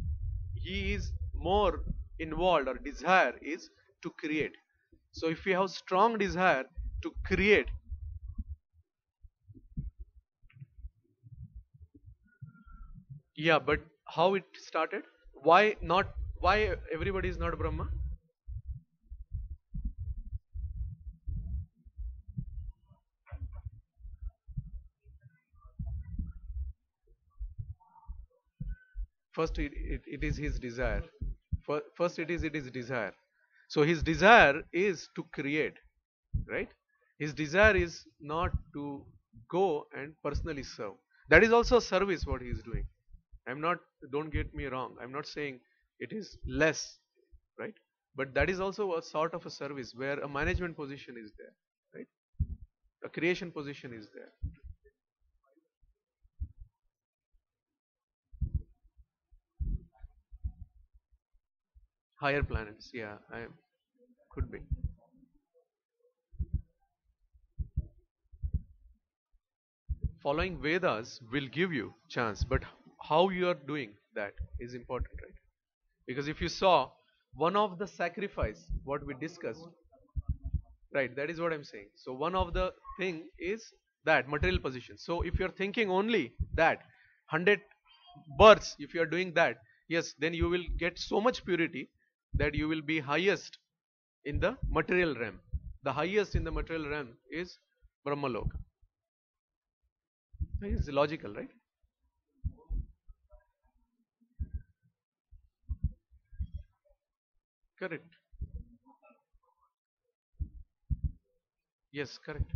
is more involved, or desire is to create. So if we have strong desire to create, yeah, but how it started? Why not? Why everybody is not Brahma? First, it is his desire. First, it is desire. So his desire is to create, right? His desire is not to go and personally serve. That is also a service what he is doing. I'm not. Don't get me wrong. I'm not saying it is less, right? But that is also a sort of a service where a management position is there, right? A creation position is there. Higher planets. Yeah, I could be. Following Vedas will give you chance, but how you are doing that is important, right? Because if you saw one of the sacrifice, what we discussed, right, that is what I'm saying. So one of the thing is that material position. So if you're thinking only that 100 births, if you are doing that, yes, then you will get so much purity that you will be highest in the material realm. The highest in the material realm is Brahmaloka. It's logical, right? Correct. Yes, correct.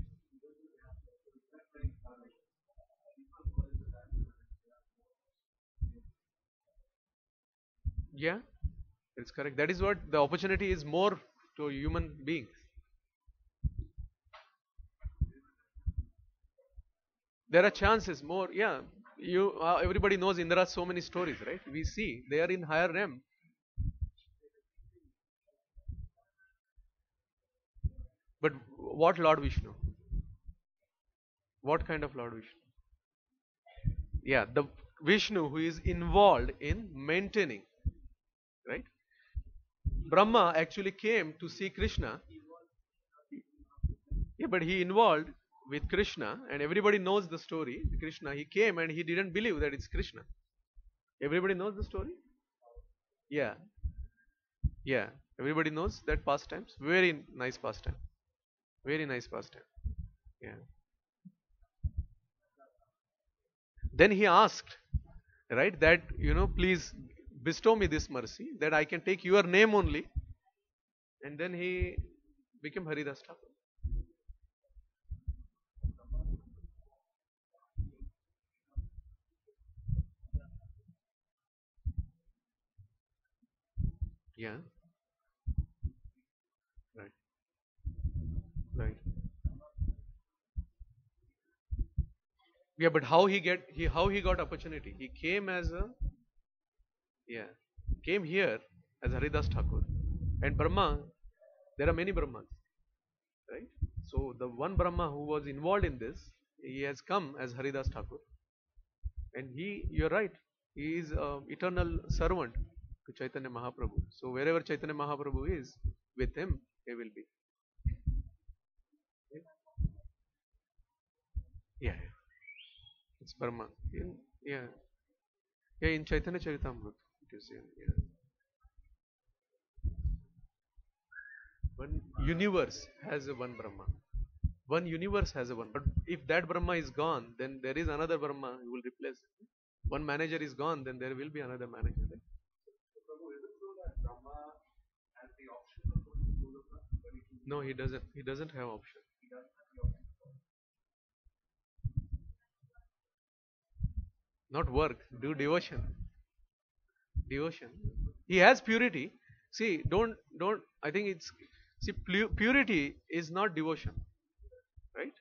Yeah, it's correct. That is what the opportunity is more to human beings. There are chances more. Yeah, you everybody knows Indra's so many stories, right? We see they are in higher realm. But what Lord Vishnu? What kind of Lord Vishnu? Yeah, the Vishnu who is involved in maintaining, right? Brahma actually came to see Krishna. Yeah, but he involved with Krishna, and everybody knows the story. Krishna, he came and he didn't believe that it's Krishna. Everybody knows the story. Yeah, yeah. Everybody knows that pastimes. Very nice pastime. Very nice pastime. Yeah. Then he asked, right, that please bestow me this mercy that I can take your name only, and then he became Haridas Thakur. Yeah, right, right. Yeah, but how he got opportunity? He came as a yeah, came here as Haridas Thakur, and Brahma. There are many Brahmas, right? So the one Brahma who was involved in this, he has come as Haridas Thakur, and you're right, he is eternal servant to Chaitanya Mahaprabhu. So wherever Chaitanya Mahaprabhu is, with him he will be. Yeah, yeah. It's Brahma. Yeah, yeah, in Chaitanya Charitamrita, it is. Yeah, yeah. One universe has a one Brahma. One universe has a one. But if that Brahma is gone, then there is another Brahma who will replace it. One manager is gone, then there will be another manager. Right? No, he doesn't. He doesn't have option. Not work. Do devotion. Devotion. He has purity. See, don't. I think it's see purity is not devotion, right?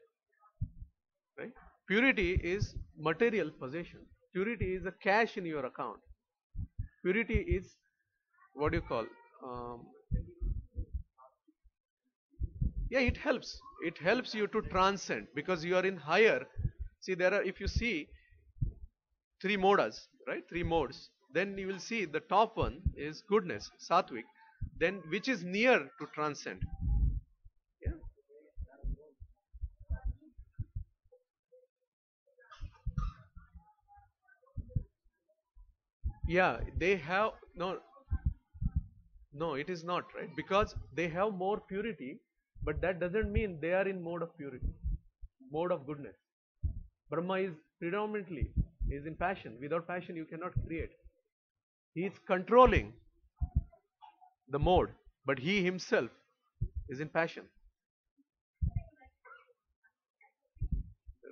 Right. Purity is material possession. Purity is a cash in your account. Purity is what do you call? Um, yeah, it helps you to transcend because you are in higher. See, there are, if you see three modas, right, three modes, then you will see the top one is goodness, sattvic, then which is near to transcend. Yeah, yeah, they have no, it is not, right, because they have more purity, but that doesn't mean they are in mode of purity, mode of goodness. Brahma is predominantly is in passion. Without passion you cannot create. He is controlling the mode, but he himself is in passion.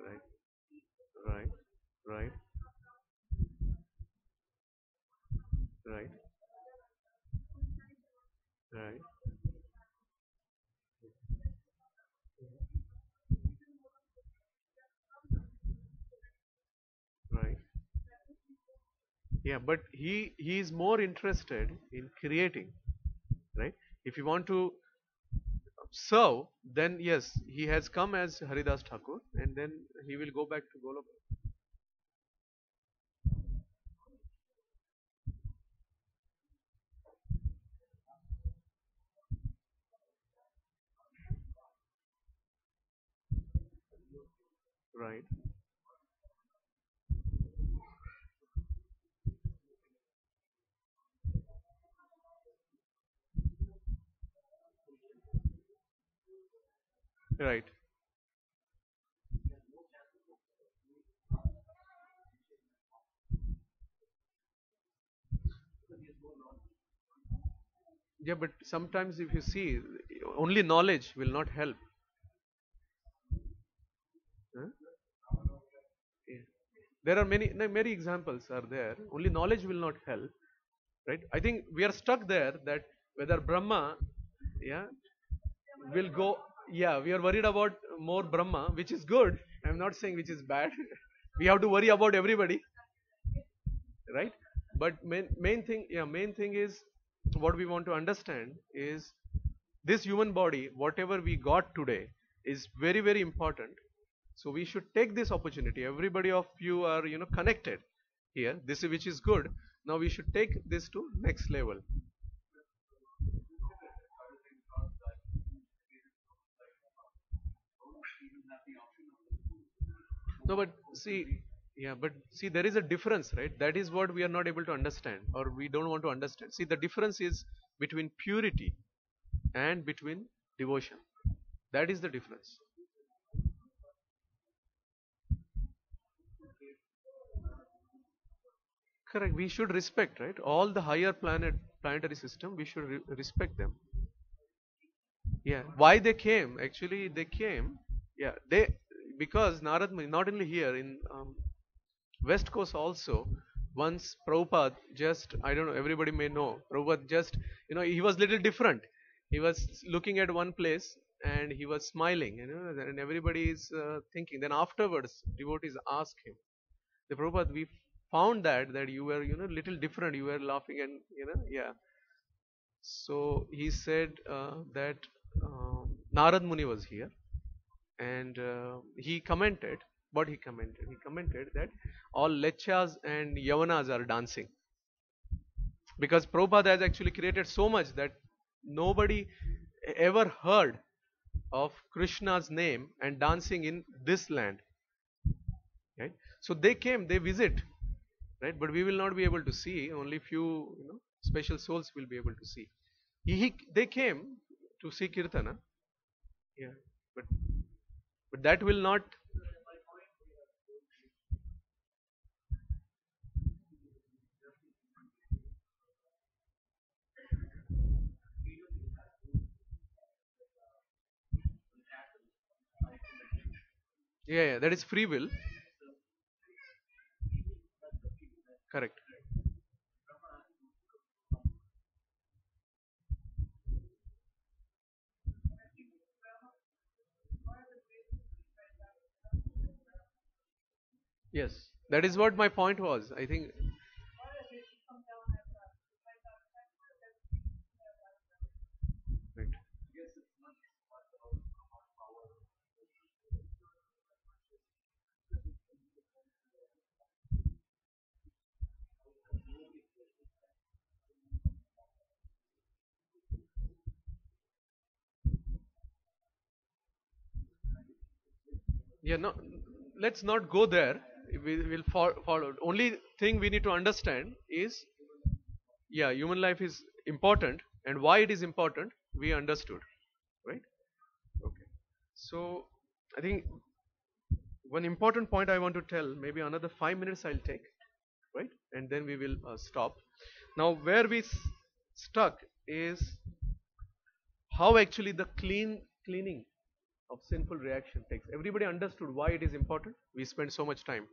Right, right, right, right, right, right. Yeah, but he is more interested in creating. right? If you want to serve, then yes, he has come as Haridas Thakur, and then he will go back to Golab. Right, right. Yeah, but sometimes if you see, only knowledge will not help. Huh? Yeah. There are many examples are there. Only knowledge will not help, right? I think we are stuck there that whether Brahma, yeah, will go. Yeah, we are worried about more Brahma, which is good. I'm not saying which is bad. We have to worry about everybody, right? But main thing, yeah, main thing is what we want to understand is this human body, whatever we got today, is very very important. So we should take this opportunity. Everybody of you are connected here. This is which is good. Now we should take this to next level. No, but see, yeah, but see, there is a difference, right? That is what we are not able to understand, or we don't want to understand. See, the difference is between purity and between devotion. That is the difference. Correct. We should respect, right? All the higher planetary system, we should respect them. Yeah. Why they came? Actually, they came. Yeah. They because Narad Muni, not only here in West Coast also. Once Prabhupada just, I don't know, everybody may know, Prabhupada just, he was little different. He was looking at one place and he was smiling, and everybody is thinking. Then afterwards, devotees ask him, the Prabhupada, we found that you were, little different. You were laughing and, yeah. So he said that Narad Muni was here and he commented what he commented that all lechas and yavanas are dancing because Prabhupada has actually created so much that nobody ever heard of Krishna's name and dancing in this land, right? So they came, they visit, right? But we will not be able to see, only few special souls will be able to see. They came to see Kirtana, yeah, but that will not. Yeah, yeah, that is free will. Correct. Yes, that is what my point was. I think, right. Yeah, no, let's not go there. We will follow. Only thing we need to understand is, yeah, human life is important, and why it is important, we understood, right? Okay. So, I think one important point I want to tell, maybe another 5 minutes I'll take, right? And then we will stop. Now, where we stuck is how actually the cleaning of sinful reaction takes. Everybody understood why it is important. We spent so much time,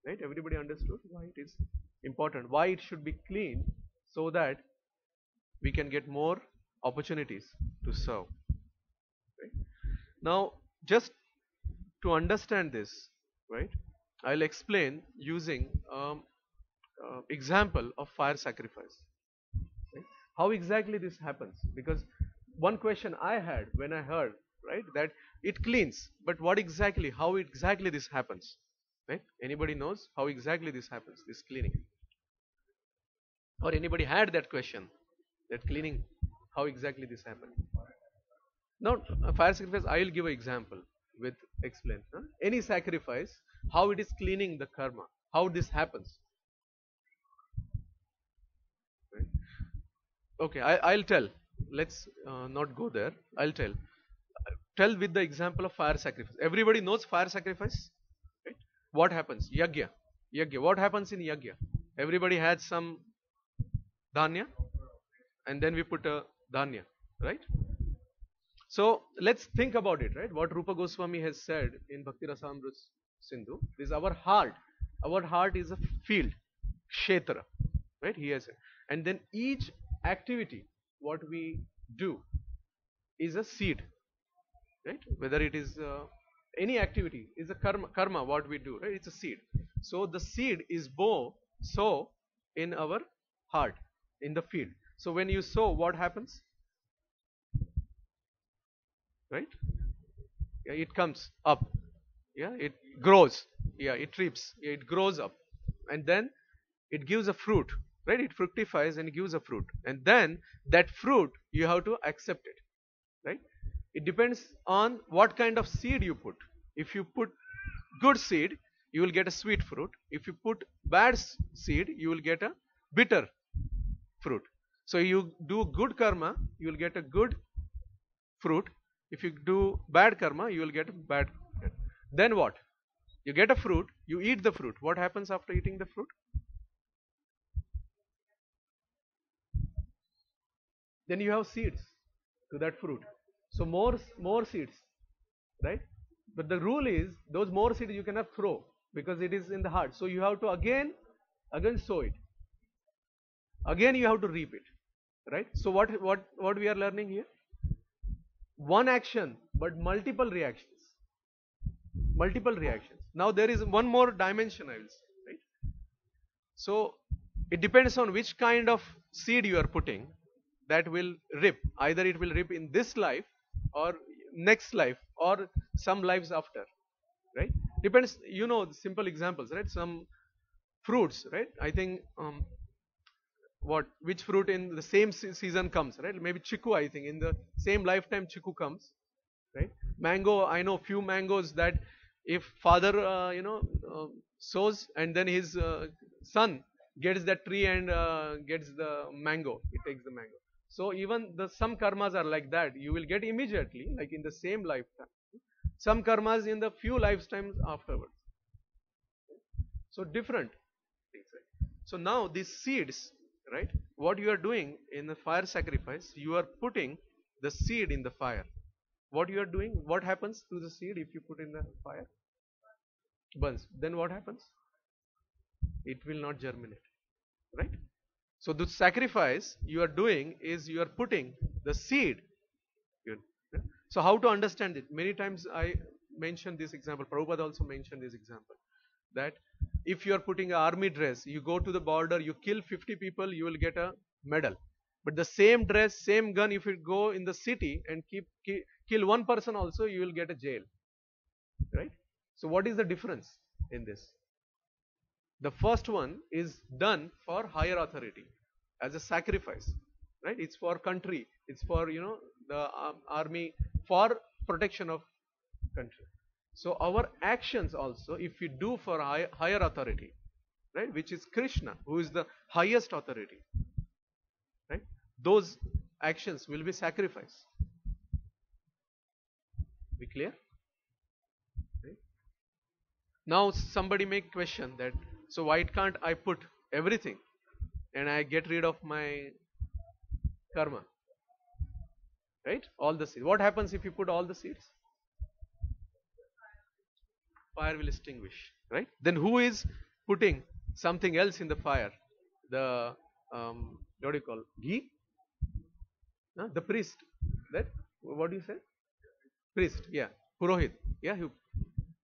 right? Everybody understood why it is important, why it should be clean, so that we can get more opportunities to serve. Right? Now, just to understand this, right? I'll explain using example of fire sacrifice. Right? how exactly this happens. Because one question I had when I heard, right, that it cleans, but what exactly, how exactly this happens, right? Anybody knows how exactly this happens, this cleaning? Or anybody had that question, that cleaning, how exactly this happens? Now, fire sacrifice, I will give an example with explain. Huh? Any sacrifice, how it is cleaning the karma, how this happens. Right? Okay, I'll tell. Let's not go there. I'll tell. Tell with the example of fire sacrifice. Everybody knows fire sacrifice, right? What happens? Yagya. Yagya. What happens in yagya? Everybody had some dhanya, and then we put a dhanya, right? So let's think about it, right? What Rupa Goswami has said in Bhakti Rasamrita Sindhu is our heart. Our heart is a field, kshetra, right? He has said. And then each activity, what we do, is a seed, right? Whether it is any activity, is a karma, what we do, right? It's a seed. So the seed is sow in our heart, in the field. So when you sow, what happens? Right? Yeah, it comes up. Yeah, it grows. Yeah, it reaps. Yeah, it grows up, and then it gives a fruit. Right? It fructifies and gives a fruit, and then that fruit you have to accept it. Right? It depends on what kind of seed you put. If you put good seed, you will get a sweet fruit. If you put bad seed, you will get a bitter fruit. So you do good karma, you will get a good fruit. If you do bad karma, you will get a bad. Then what? You get a fruit, you eat the fruit. What happens after eating the fruit? Then you have seeds to that fruit. So more seeds, right? But the rule is those more seeds you cannot throw because it is in the heart. So you have to again sow it. Again you have to reap it, right? So what we are learning here? One action but multiple reactions. Multiple reactions. Now there is one more dimension, I will say, right? So it depends on which kind of seed you are putting, that will rip. Either it will rip in this life or next life or some lives after, right? Depends, simple examples, right? Some fruits, right? I think which fruit in the same season comes, right? Maybe chiku, I think in the same lifetime chiku comes, right? Mango, I know few mangoes that if father sows and then his son gets that tree and gets the mango, he takes the mango. So even the some karmas are like that, you will get immediately, like in the same lifetime. Some karmas in the few lifetimes afterwards. So different things, right? So now these seeds, right? What you are doing in the fire sacrifice, you are putting the seed in the fire. What you are doing, what happens to the seed if you put in the fire? Burns. Then what happens? It will not germinate, right? So the sacrifice you are doing is you are putting the seed. So how to understand it? Many times I mentioned this example. Prabhupada also mentioned this example. That if you are putting an army dress, you go to the border, you kill 50 people, you will get a medal. But the same dress, same gun, if you go in the city and kill one person also, you will get a jail. Right? So what is the difference in this? The first one is done for higher authority as a sacrifice, right? It's for country, it's for the army, for protection of country. So our actions also, if we do for higher authority, right, which is Krishna, who is the highest authority, right, those actions will be sacrifice. Be clear? Right? Now somebody may question that, so why can't I put everything and I get rid of my karma? Right? All the seeds. What happens if you put all the seeds? Fire will extinguish. Right? Then who is putting something else in the fire? The what do you call? Ghee? The priest. That what do you say? Priest. Yeah. Purohit. Yeah.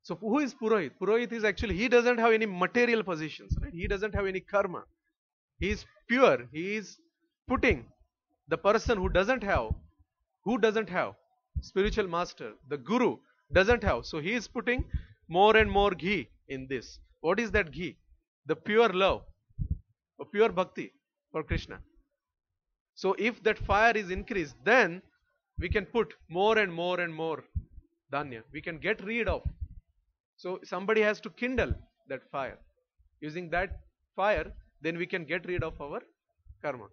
So who is Purohit? Purohit is actually, he doesn't have any material positions. Right? He doesn't have any karma. He is pure. He is putting The person who doesn't have spiritual master, the guru doesn't have. So he is putting more and more ghee in this. What is that ghee? The pure love, or pure bhakti for Krishna. So if that fire is increased, then we can put more and more and more dhanya. We can get rid of. So somebody has to kindle that fire. Using that fire, then we can get rid of our karma.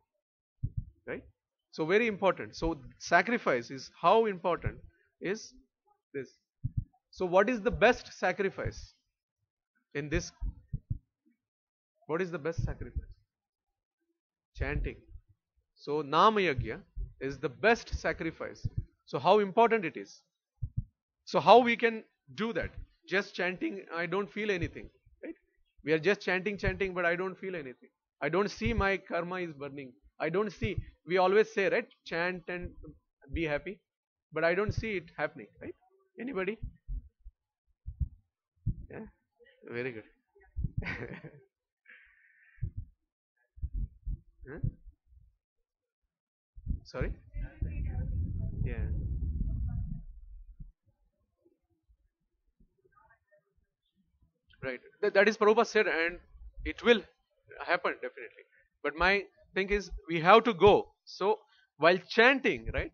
Right? So very important. So sacrifice is how important is this. So what is the best sacrifice in this? What is the best sacrifice? Chanting. So Nama Yajna is the best sacrifice. So how important it is? So how we can do that? Just chanting, I don't feel anything. Right? We are just chanting, but I don't feel anything. I don't see my karma is burning. I don't see. We always say, right? Chant and be happy. But I don't see it happening. Right? Anybody? Yeah? Very good. Huh? Sorry? Yeah. Right. That is Prabhupada said, and it will happen definitely. But my thing is, we have to go. So while chanting, right?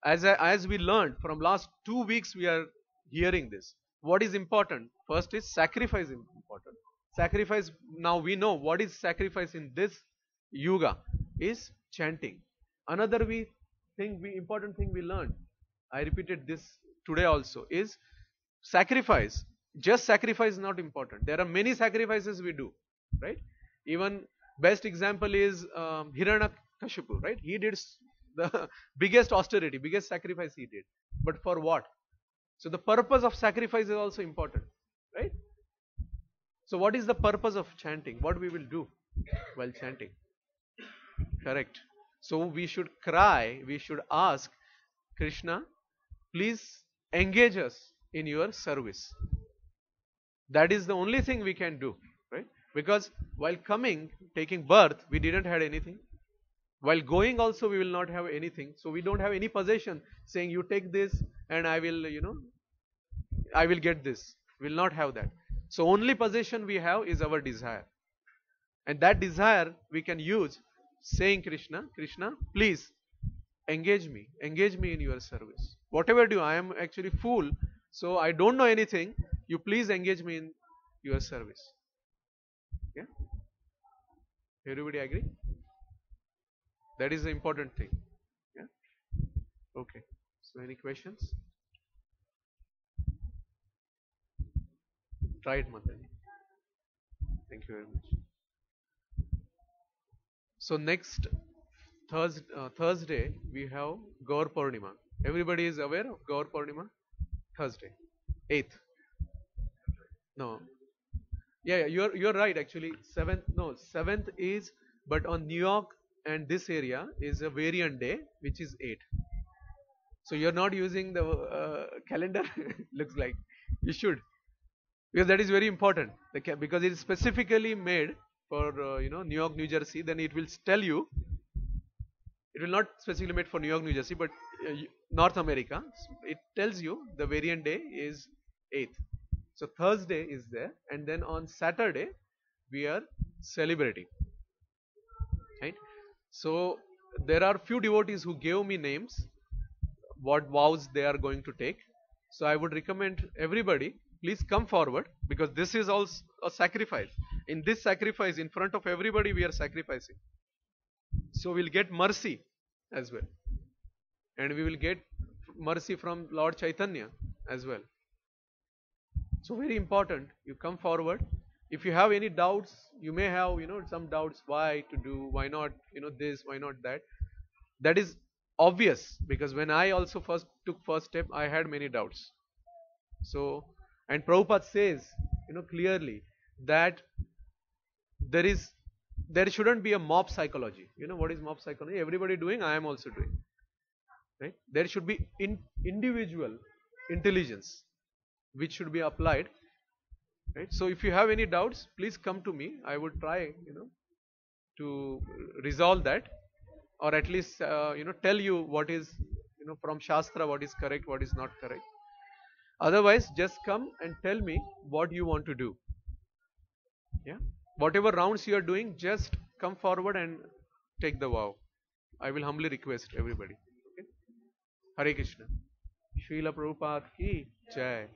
As we learned from last 2 weeks, we are hearing this. What is important? First is sacrifice is important. Sacrifice. Now we know what is sacrifice in this yuga is chanting. Another important thing we learned. I repeated this today also is sacrifice. Just sacrifice is not important. There are many sacrifices we do, right? Even best example is Hiranyakashipu, right? He did the biggest austerity, biggest sacrifice he did. But for what? So the purpose of sacrifice is also important, right? So what is the purpose of chanting? What we will do while chanting? Correct. So we should cry, we should ask, Krishna, please engage us in your service. That is the only thing we can do, right? Because while coming, taking birth, we didn't have anything. While going also, we will not have anything. So we don't have any possession saying, you take this and I will, I will get this. We will not have that. So only possession we have is our desire. And that desire we can use saying, Krishna, please engage me in your service. Whatever do, I am actually fool, so I don't know anything. You please engage me in your service. Yeah? Everybody agree? That is the important thing. Yeah? Okay. So any questions? Try it, Matani. Thank you very much. So next Thursday we have Gaur Purnima. Everybody is aware of Gaur Purnima? Thursday, 8th. No. Yeah, you're right actually. 7th is, but on New York and this area is a variant day, which is 8. So you're not using the calendar. Looks like you should, because that is very important. Because it is specifically made for New York, New Jersey. Then it will tell you. It will not specifically made for New York, New Jersey, but North America. It tells you the variant day is 8th. So Thursday is there, and then on Saturday we are celebrating. Right? So there are few devotees who gave me names, what vows they are going to take. So I would recommend everybody, please come forward, because this is also a sacrifice. In this sacrifice, in front of everybody, we are sacrificing. So we'll get mercy as well. And we will get mercy from Lord Chaitanya as well. So very important, you come forward. If you have any doubts, you may have, some doubts, why to do, why not, this, why not that. That is obvious, because when I also took first step, I had many doubts. So, and Prabhupada says, clearly that there shouldn't be a mob psychology. You know what is mob psychology? Everybody doing, I am also doing. Right? There should be individual intelligence which should be applied. Right? So if you have any doubts, please come to me. I would try, to resolve that. or at least tell you what is from Shastra what is correct, what is not correct. Otherwise, just come and tell me what you want to do. Yeah, whatever rounds you are doing, just come forward and take the vow. I will humbly request everybody. Okay. Hare Krishna. Srila Prabhupada ki jai.